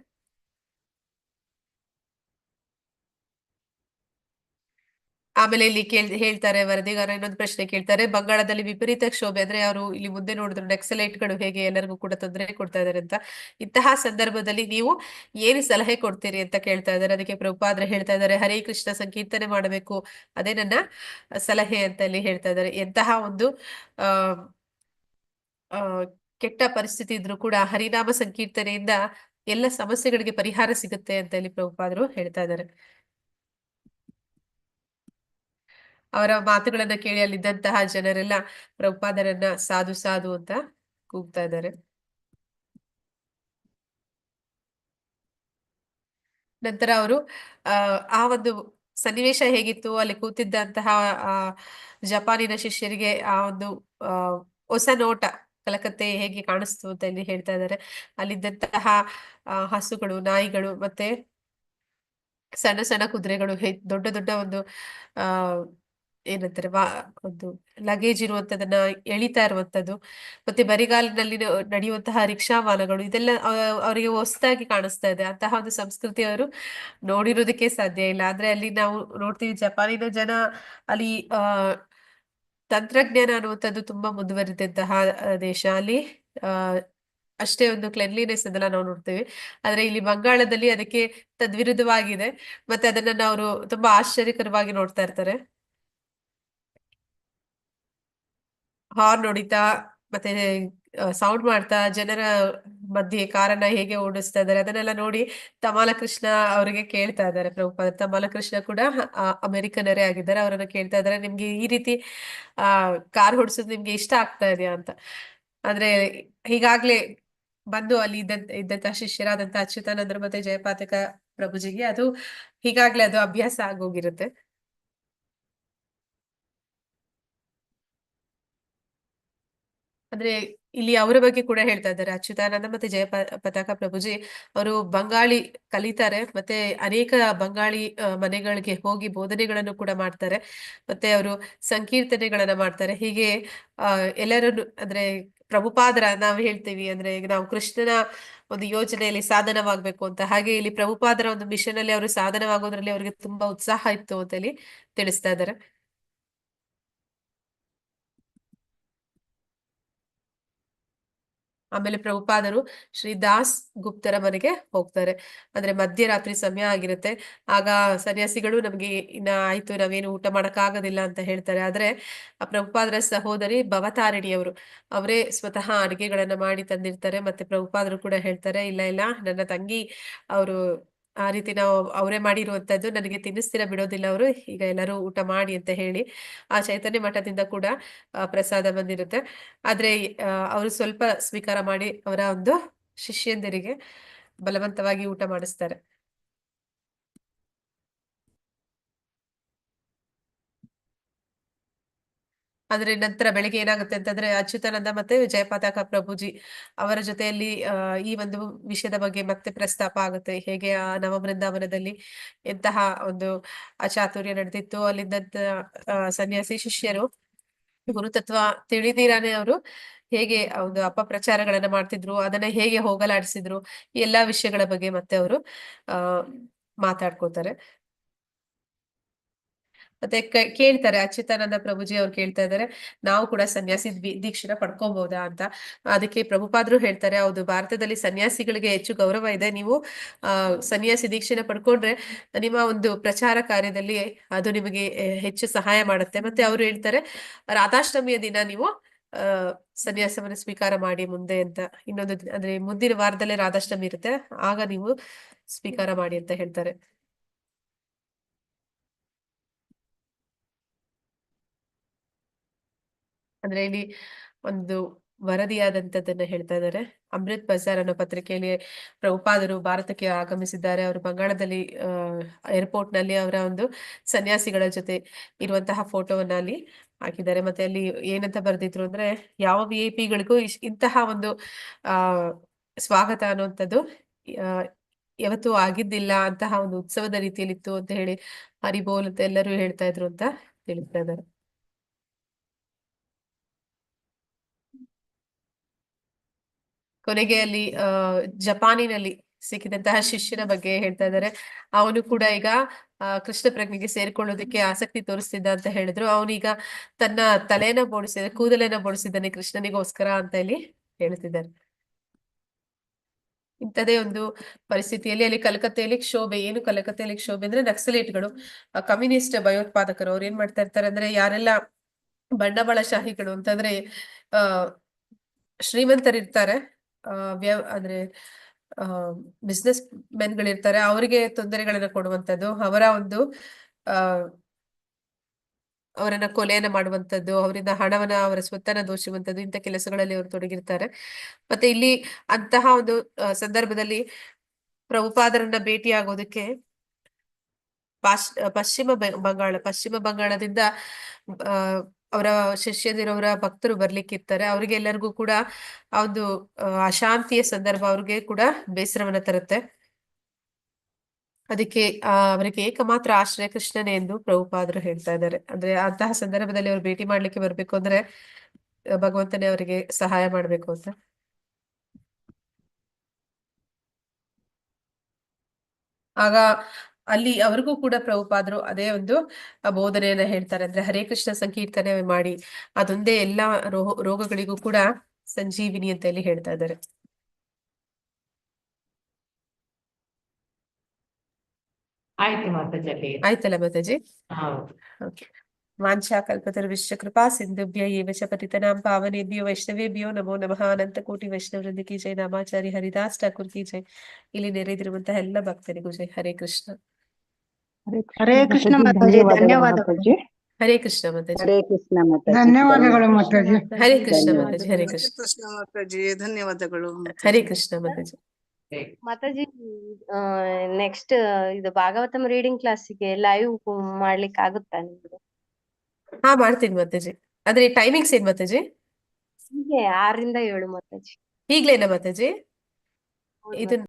ಆಮೇಲೆ ಇಲ್ಲಿ ಹೇಳ್ತಾರೆ ವರದಿಗಾರ ಇನ್ನೊಂದು ಪ್ರಶ್ನೆ ಕೇಳ್ತಾರೆ, ಬಂಗಾಳದಲ್ಲಿ ವಿಪರೀತ ಕ್ಷೋಭೆ, ಅಂದ್ರೆ ಅವರು ಇಲ್ಲಿ ಮುಂದೆ ನೋಡಿದ್ರು ನಕ್ಸಲೈಟ್ಗಳು ಹೇಗೆ ಎಲ್ಲರಿಗೂ ಕೂಡ ತೊಂದರೆ ಕೊಡ್ತಾ ಇದಾರೆ ಅಂತ. ಇಂತಹ ಸಂದರ್ಭದಲ್ಲಿ ನೀವು ಏನು ಸಲಹೆ ಕೊಡ್ತೀರಿ ಅಂತ ಕೇಳ್ತಾ ಇದ್ದಾರೆ. ಅದಕ್ಕೆ ಪ್ರಭುಪಾದ್ರೆ ಹೇಳ್ತಾ ಇದ್ದಾರೆ, ಹರೇ ಕೃಷ್ಣ ಸಂಕೀರ್ತನೆ ಮಾಡಬೇಕು, ಅದೇ ನನ್ನ ಸಲಹೆ ಅಂತ ಇಲ್ಲಿ ಹೇಳ್ತಾ ಇದ್ದಾರೆ. ಎಂತಹ ಒಂದು ಆ ಆ ಕೆಟ್ಟ ಪರಿಸ್ಥಿತಿ ಇದ್ರೂ ಕೂಡ ಹರಿನಾಮ ಸಂಕೀರ್ತನೆಯಿಂದ ಎಲ್ಲ ಸಮಸ್ಯೆಗಳಿಗೆ ಪರಿಹಾರ ಸಿಗುತ್ತೆ ಅಂತ ಇಲ್ಲಿ ಪ್ರಭುಪಾದರು ಹೇಳ್ತಾ ಇದ್ದಾರೆ. ಅವರ ಮಾತುಗಳನ್ನ ಕೇಳಿ ಅಲ್ಲಿದ್ದಂತಹ ಜನರೆಲ್ಲ ಪ್ರಭುಪಾದರನ್ನ ಸಾಧು ಸಾಧು ಅಂತ ಕೂಗ್ತಾ ಇದ್ದಾರೆ. ನಂತರ ಅವರು ಆ ಒಂದು ಸನ್ನಿವೇಶ ಹೇಗಿತ್ತು, ಅಲ್ಲಿ ಕೂತಿದ್ದಂತಹ ಆ ಜಪಾನಿನ ಶಿಷ್ಯರಿಗೆ ಆ ಒಂದು ಹೊಸ ನೋಟ, ಕಲಕತ್ತೆ ಹೇಗೆ ಕಾಣಿಸ್ತು ಅಂತ ಇಲ್ಲಿ ಹೇಳ್ತಾ ಇದ್ದಾರೆ. ಅಲ್ಲಿದ್ದಂತಹ ಹಸುಗಳು, ನಾಯಿಗಳು, ಮತ್ತೆ ಸಣ್ಣ ಸಣ್ಣ ಕುದುರೆಗಳು, ದೊಡ್ಡ ದೊಡ್ಡ ಒಂದು ಆ ಏನಂತಾರೆ ಒಂದು ಲಗೇಜ್ ಇರುವಂತದನ್ನ ಎಳಿತಾ ಇರುವಂತದ್ದು, ಮತ್ತೆ ಬರಿಗಾಲಿನಲ್ಲಿ ನಡೆಯುವಂತಹ ರಿಕ್ಷಾ ವಾಹನಗಳು, ಇದೆಲ್ಲ ಅವರಿಗೆ ಹೊಸದಾಗಿ ಕಾಣಿಸ್ತಾ ಇದೆ. ಅಂತಹ ಒಂದು ಸಂಸ್ಕೃತಿ ಅವರು ನೋಡಿರೋದಕ್ಕೆ ಸಾಧ್ಯ ಇಲ್ಲ. ಆದ್ರೆ ಅಲ್ಲಿ ನಾವು ನೋಡ್ತೀವಿ, ಜಪಾನಿನ ಜನ ಅಲ್ಲಿ ತಂತ್ರಜ್ಞಾನ ಅನ್ನುವಂಥದ್ದು ತುಂಬಾ ಮುಂದುವರಿದಂತಹ ದೇಶ. ಅಲ್ಲಿ ಅಷ್ಟೇ ಒಂದು ಕ್ಲೆನ್ಲಿನೆಸ್ ಅದೆಲ್ಲ ನಾವು ನೋಡ್ತೇವೆ. ಆದ್ರೆ ಇಲ್ಲಿ ಬಂಗಾಳದಲ್ಲಿ ಅದಕ್ಕೆ ತದ್ವಿರುದ್ಧವಾಗಿದೆ. ಮತ್ತೆ ಅದನ್ನ ಅವರು ತುಂಬಾ ಆಶ್ಚರ್ಯಕರವಾಗಿ ನೋಡ್ತಾ ಇರ್ತಾರೆ. ಹಾರ್ನ್ ಹೊಡಿತಾ ಮತ್ತೆ ಸೌಂಡ್ ಮಾಡ್ತಾ ಜನರ ಮಧ್ಯೆ ಕಾರನ್ನ ಹೇಗೆ ಓಡಿಸ್ತಾ ಇದ್ದಾರೆ ಅದನ್ನೆಲ್ಲ ನೋಡಿ ತಮಾಲ ಕೃಷ್ಣ ಅವರಿಗೆ ಕೇಳ್ತಾ ಇದ್ದಾರೆ ಪ್ರಭುಪಾದ. ತಮಾಲ ಕೃಷ್ಣ ಕೂಡ ಅಮೆರಿಕನರೇ ಆಗಿದ್ದಾರೆ. ಅವರನ್ನ ಕೇಳ್ತಾ ಇದ್ದಾರೆ, ನಿಮ್ಗೆ ಈ ರೀತಿ ಕಾರ್ ಹೊಡ್ಸೋದು ನಿಮ್ಗೆ ಇಷ್ಟ ಆಗ್ತಾ ಇದೆಯಾ ಅಂತ. ಅಂದ್ರೆ ಹೀಗಾಗ್ಲೇ ಬಂದು ಅಲ್ಲಿ ಇದ್ದಂತಹ ಶಿಷ್ಯರಾದಂತ ಅಚ್ಯುತಾನಂದರು ಮತ್ತೆ ಜಯಪಾತಕ ಪ್ರಭುಜಿಗೆ ಅದು ಹೀಗಾಗ್ಲೇ ಅದು ಅಭ್ಯಾಸ ಆಗೋಗಿರುತ್ತೆ. ಅಂದ್ರೆ ಇಲ್ಲಿ ಅವರ ಬಗ್ಗೆ ಕೂಡ ಹೇಳ್ತಾ ಇದ್ದಾರೆ. ಅಚ್ಯುತಾನಂದ ಮತ್ತೆ ಪತಾಕ ಪ್ರಭುಜಿ ಅವರು ಬಂಗಾಳಿ ಕಲಿತಾರೆ, ಮತ್ತೆ ಅನೇಕ ಬಂಗಾಳಿ ಮನೆಗಳಿಗೆ ಹೋಗಿ ಬೋಧನೆಗಳನ್ನು ಕೂಡ ಮಾಡ್ತಾರೆ, ಮತ್ತೆ ಅವರು ಸಂಕೀರ್ತನೆಗಳನ್ನ ಮಾಡ್ತಾರೆ. ಹೀಗೆ ಎಲ್ಲರನ್ನು ಅಂದ್ರೆ ಪ್ರಭುಪಾದರ ನಾವು ಹೇಳ್ತೀವಿ ಅಂದ್ರೆ ಈಗ ನಾವು ಕೃಷ್ಣನ ಒಂದು ಯೋಜನೆಯಲ್ಲಿ ಸಾಧನವಾಗ್ಬೇಕು ಅಂತ, ಹಾಗೆ ಇಲ್ಲಿ ಪ್ರಭುಪಾದರ ಒಂದು ಮಿಷನ್ ಅಲ್ಲಿ ಅವರು ಸಾಧನವಾಗೋದ್ರಲ್ಲಿ ಅವರಿಗೆ ತುಂಬಾ ಉತ್ಸಾಹ ಇತ್ತು ಅಂತ ಹೇಳಿ ತಿಳಿಸ್ತಾ ಇದ್ದಾರೆ. ಆಮೇಲೆ ಪ್ರಭುಪಾದರು ಶ್ರೀ ದಾಸ್ ಗುಪ್ತರ ಮನೆಗೆ ಹೋಗ್ತಾರೆ. ಅಂದ್ರೆ ಮಧ್ಯರಾತ್ರಿ ಸಮಯ ಆಗಿರುತ್ತೆ. ಆಗ ಸನ್ಯಾಸಿಗಳು ನಮ್ಗೆ ಇನ್ನ ಆಯ್ತು, ನಾವೇನು ಊಟ ಮಾಡಕ್ಕಾಗೋದಿಲ್ಲ ಅಂತ ಹೇಳ್ತಾರೆ. ಆದ್ರೆ ಆ ಪ್ರಭುಪಾದರ ಸಹೋದರಿ ಭವತಾರಿಣಿಯವರು ಅವರೇ ಸ್ವತಃ ಅಡಿಗೆಗಳನ್ನ ಮಾಡಿ ತಂದಿರ್ತಾರೆ. ಮತ್ತೆ ಪ್ರಭುಪಾದರು ಕೂಡ ಹೇಳ್ತಾರೆ, ಇಲ್ಲ ಇಲ್ಲ ನನ್ನ ತಂಗಿ ಅವರು ಆ ರೀತಿ ನಾವು ಅವರೇ ಮಾಡಿರುವಂತದ್ದು ನನಗೆ ತಿನ್ನಿಸ್ತೀರ ಬಿಡೋದಿಲ್ಲ ಅವರು, ಈಗ ಎಲ್ಲರೂ ಊಟ ಮಾಡಿ ಅಂತ ಹೇಳಿ ಆ ಚೈತನ್ಯ ಮಠದಿಂದ ಕೂಡ ಪ್ರಸಾದ ಬಂದಿರುತ್ತೆ. ಆದ್ರೆ ಅವರು ಸ್ವಲ್ಪ ಸ್ವೀಕಾರ ಮಾಡಿ ಅವರ ಒಂದು ಶಿಷ್ಯಂದಿರಿಗೆ ಬಲವಂತವಾಗಿ ಊಟ ಮಾಡಿಸ್ತಾರೆ. ಆದ್ರೆ ನಂತರ ಬೆಳಿಗ್ಗೆ ಏನಾಗುತ್ತೆ ಅಂತಂದ್ರೆ ಅಚ್ಯುತಾನಂದ ಮತ್ತೆ ಜಯಪತಾಕ ಪ್ರಭುಜಿ ಅವರ ಜೊತೆಯಲ್ಲಿ ಈ ಒಂದು ವಿಷಯದ ಬಗ್ಗೆ ಮತ್ತೆ ಪ್ರಸ್ತಾಪ ಆಗುತ್ತೆ. ಹೇಗೆ ಆ ನವಬೃಂದಾವನದಲ್ಲಿ ಎಂತಹ ಒಂದು ಅಚಾತುರ್ಯ ನಡೆದಿತ್ತು, ಅಲ್ಲಿದ್ದಂತ ಸನ್ಯಾಸಿ ಶಿಷ್ಯರು ಗುರುತತ್ವ ತಿಳಿದಿರಾನೆ ಅವರು ಹೇಗೆ ಒಂದು ಅಪಪ್ರಚಾರಗಳನ್ನ ಮಾಡ್ತಿದ್ರು, ಅದನ್ನ ಹೇಗೆ ಹೋಗಲಾಡಿಸಿದ್ರು, ಈ ಎಲ್ಲಾ ವಿಷಯಗಳ ಬಗ್ಗೆ ಮತ್ತೆ ಅವರು ಮಾತಾಡ್ಕೋತಾರೆ. ಮತ್ತೆ ಕೇಳ್ತಾರೆ ಅಚ್ಯುತಾನಂದ ಪ್ರಭುಜಿ ಅವ್ರು ಕೇಳ್ತಾ ಇದ್ದಾರೆ, ನಾವು ಕೂಡ ಸನ್ಯಾಸಿ ದೀಕ್ಷೆನ ಪಡ್ಕೋಬಹುದಾ ಅಂತ. ಅದಕ್ಕೆ ಪ್ರಭುಪಾದರು ಹೇಳ್ತಾರೆ, ಹೌದು, ಭಾರತದಲ್ಲಿ ಸನ್ಯಾಸಿಗಳಿಗೆ ಹೆಚ್ಚು ಗೌರವ ಇದೆ. ನೀವು ಸನ್ಯಾಸಿ ದೀಕ್ಷೆನ ಪಡ್ಕೊಂಡ್ರೆ ನಿಮ್ಮ ಒಂದು ಪ್ರಚಾರ ಕಾರ್ಯದಲ್ಲಿ ಅದು ನಿಮಗೆ ಹೆಚ್ಚು ಸಹಾಯ ಮಾಡುತ್ತೆ. ಮತ್ತೆ ಅವರು ಹೇಳ್ತಾರೆ, ರಾಧಾಷ್ಟಮಿಯ ದಿನ ನೀವು ಸನ್ಯಾಸವನ್ನು ಸ್ವೀಕಾರ ಮಾಡಿ ಮುಂದೆ ಅಂತ. ಇನ್ನೊಂದು ಅಂದ್ರೆ ಮುಂದಿನ ವಾರದಲ್ಲೇ ರಾಧಾಷ್ಟಮಿ ಇರುತ್ತೆ, ಆಗ ನೀವು ಸ್ವೀಕಾರ ಮಾಡಿ ಅಂತ ಹೇಳ್ತಾರೆ. ಅಂದ್ರೆ ಇಲ್ಲಿ ಒಂದು ವರದಿಯಾದಂತದನ್ನ ಹೇಳ್ತಾ ಇದ್ದಾರೆ. ಅಮೃತ್ ಬಜಾರ್ ಅನ್ನೋ ಪತ್ರಿಕೆಯಲ್ಲಿ ಪ್ರಭುಪಾದರು ಭಾರತಕ್ಕೆ ಆಗಮಿಸಿದ್ದಾರೆ. ಅವರು ಬಂಗಾಳದಲ್ಲಿ ಏರ್ಪೋರ್ಟ್ ನಲ್ಲಿ ಅವರ ಒಂದು ಸನ್ಯಾಸಿಗಳ ಜೊತೆ ಇರುವಂತಹ ಫೋಟೋವನ್ನ ಅಲ್ಲಿ ಹಾಕಿದ್ದಾರೆ. ಮತ್ತೆ ಅಲ್ಲಿ ಏನಂತ ಬರ್ದಿದ್ರು ಅಂದ್ರೆ, ಯಾವ VIP ಗಳಿಗೂ ಇಂತಹ ಒಂದು ಆ ಸ್ವಾಗತ ಅನ್ನುವಂಥದ್ದು ಆ, ಯಾವತ್ತೂ ಆಗಿದ್ದಿಲ್ಲ, ಅಂತಹ ಒಂದು ಉತ್ಸವದ ರೀತಿಯಲ್ಲಿ ಇತ್ತು ಅಂತ ಹೇಳಿ ಹರಿಬೋಲ್ ಅಂತ ಎಲ್ಲರೂ ಹೇಳ್ತಾ ಇದ್ರು ಅಂತ ತಿಳಿಸ್ತಾ ಇದ್ದಾರೆ. ಕೊನೆಗೆ ಅಲ್ಲಿ ಜಪಾನಿನಲ್ಲಿ ಸಿಕ್ಕಿದಂತಹ ಶಿಷ್ಯನ ಬಗ್ಗೆ ಹೇಳ್ತಾ ಇದ್ದಾರೆ. ಅವನು ಕೂಡ ಈಗ ಕೃಷ್ಣ ಪ್ರಜ್ಞೆಗೆ ಸೇರ್ಕೊಳ್ಳೋದಕ್ಕೆ ಆಸಕ್ತಿ ತೋರಿಸ್ತಿದ್ದ ಅಂತ ಹೇಳಿದ್ರು. ಅವನೀಗ ತನ್ನ ತಲೆನ ಬೋಡಿಸಿದ, ಕೂದಲನ್ನ ಬೋಡಿಸಿದ್ದಾನೆ ಕೃಷ್ಣನಿಗೋಸ್ಕರ ಅಂತ ಇಲ್ಲಿ ಹೇಳ್ತಿದ್ದಾರೆ. ಇಂಥದೇ ಒಂದು ಪರಿಸ್ಥಿತಿಯಲ್ಲಿ ಅಲ್ಲಿ ಕಲ್ಕತ್ತೆಯಲ್ಲಿ ಕ್ಷೋಭೆ. ಏನು ಕಲ್ಕತ್ತೆಯಲ್ಲಿ ಕ್ಷೋಭೆ ಅಂದ್ರೆ, ನಕ್ಸಲೇಟ್ಗಳು, ಕಮ್ಯುನಿಸ್ಟ್ ಭಯೋತ್ಪಾದಕರು ಅವ್ರು ಏನ್ ಮಾಡ್ತಾ ಇರ್ತಾರೆ ಅಂದ್ರೆ, ಯಾರೆಲ್ಲ ಬಂಡವಾಳಶಾಹಿಗಳು ಅಂತಂದ್ರೆ ಶ್ರೀಮಂತರಿರ್ತಾರೆ, ಅಂದ್ರೆ ಬಿಸ್ನೆಸ್ ಮೆನ್ಗಳಿರ್ತಾರೆ, ಅವರಿಗೆ ತೊಂದರೆಗಳನ್ನ ಕೊಡುವಂಥದ್ದು, ಅವರ ಒಂದು ಅವರನ್ನ ಕೊಲೆಯನ್ನ ಮಾಡುವಂಥದ್ದು, ಅವರಿಂದ ಹಣವನ್ನ, ಅವರ ಸ್ವತ್ತನ್ನ ದೋಚುವಂಥದ್ದು, ಇಂಥ ಕೆಲಸಗಳಲ್ಲಿ ಅವರು ತೊಡಗಿರ್ತಾರೆ. ಮತ್ತೆ ಇಲ್ಲಿ ಅಂತಹ ಒಂದು ಸಂದರ್ಭದಲ್ಲಿ ಪ್ರಭುಪಾದರನ್ನ ಭೇಟಿಯಾಗೋದಕ್ಕೆ ಪಶ್ಚಿಮ ಬಂಗಾಳದಿಂದ ಅವರ ಶಿಷ್ಯದಿರೋರ ಭಕ್ತರು ಬರ್ಲಿಕ್ಕಿರ್ತಾರೆ. ಅವ್ರಿಗೆ ಎಲ್ಲರಿಗೂ ಕೂಡ ಆ ಒಂದು ಅಶಾಂತಿಯ ಸಂದರ್ಭ ಅವ್ರಿಗೆ ಕೂಡ ಬೇಸರವನ್ನ ತರುತ್ತೆ. ಅದಕ್ಕೆ ಅವರಿಗೆ ಏಕಮಾತ್ರ ಆಶ್ರಯ ಕೃಷ್ಣನೇ ಎಂದು ಪ್ರಭುಪಾದರು ಹೇಳ್ತಾ ಇದ್ದಾರೆ. ಅಂದ್ರೆ ಅಂತಹ ಸಂದರ್ಭದಲ್ಲಿ ಅವ್ರು ಭೇಟಿ ಮಾಡ್ಲಿಕ್ಕೆ ಬರ್ಬೇಕು ಅಂದ್ರೆ ಭಗವಂತನೇ ಅವರಿಗೆ ಸಹಾಯ ಮಾಡ್ಬೇಕು ಅಂತ. ಆಗ ಅಲ್ಲಿ ಅವ್ರಿಗೂ ಕೂಡ ಪ್ರಭುಪಾದರು ಅದೇ ಒಂದು ಬೋಧನೆಯನ್ನ ಹೇಳ್ತಾರೆ. ಅಂದ್ರೆ ಹರೇ ಕೃಷ್ಣ ಸಂಕೀರ್ತನೆ ಮಾಡಿ, ಅದೊಂದೇ ಎಲ್ಲಾ ರೋಗಗಳಿಗೂ ಕೂಡ ಸಂಜೀವಿನಿ ಅಂತ ಹೇಳಿ ಹೇಳ್ತಾ ಇದ್ದಾರೆ. ಆಯ್ತು ಮಾತಾಜಿ. ಆಯ್ತಲ್ಲ ಮಾತಾಜಿ? ಹೌದು. ಓಕೆ. ವಾಂಛಾ ಕಲ್ಪತರುಶ್ಚ ಕೃಪಾ ಸಿಂಧುಭ್ಯ ಏವ ಚ ಪತಿತನಾಂ ಪಾವನೇಭ್ಯೋ ವೈಷ್ಣವೇಭ್ಯೋ ನಮೋ ನಮಃ. ಅನಂತ ಕೋಟಿ ವೈಷ್ಣವೃಂದ ಕಿ ಜೈ. ನಾಮಾಚಾರಿ ಹರಿದಾಸ್ ಠಾಕೂರ್ ಕಿ ಜೈ. ಇಲ್ಲಿ ನೆರೆದಿರುವಂತಹ ಎಲ್ಲ ಭಕ್ತರಿಗೂ ಜೈ. ಹರೇ ಕೃಷ್ಣ. ಹರೇ ಕೃಷ್ಣ ಮಾತಾಜಿ, ಧನ್ಯವಾದಗಳು. ಹರೇ ಕೃಷ್ಣ ಮಾತಾಜಿ. ಹರೇ ಕೃಷ್ಣ ಮಾತಾಜಿ. ಧನ್ಯವಾದಗಳು ಮಾತಾಜಿ. ಹರೇ ಕೃಷ್ಣ ಮಾತಾಜಿ. ಹರೇ ಹರೇ ಕೃಷ್ಣ. ಕೃಷ್ಣ ಮಾತಾಜಿ, ಧನ್ಯವಾದಗಳು. ಹರೇ ಕೃಷ್ಣ ಮಾತಾಜಿ. ಮಾತಾಜಿ, ನೆಕ್ಸ್ಟ್ ಇದು ಭಾಗವತಂ ರೀಡಿಂಗ್ ಕ್ಲಾಸಿಗೆ ಲೈವ್ ಮಾಡ್ಲಿಕ್ಕೆ ಆಗುತ್ತಾ ನಿಮ್ಗೆ? ಹಾ, ಮಾಡ್ತೀನಿ ಮಾತಾಜಿ. ಆದ್ರೆ ಟೈಮಿಂಗ್ಸ್ ಏನ್ ಮಾತಾಜಿ? ಹೀಗೆ 6 ರಿಂದ 7 ಮಾತಾಜಿ. ಈಗ್ಲೇನಾ ಮಾತಾಜಿ? ಇದನ್ನ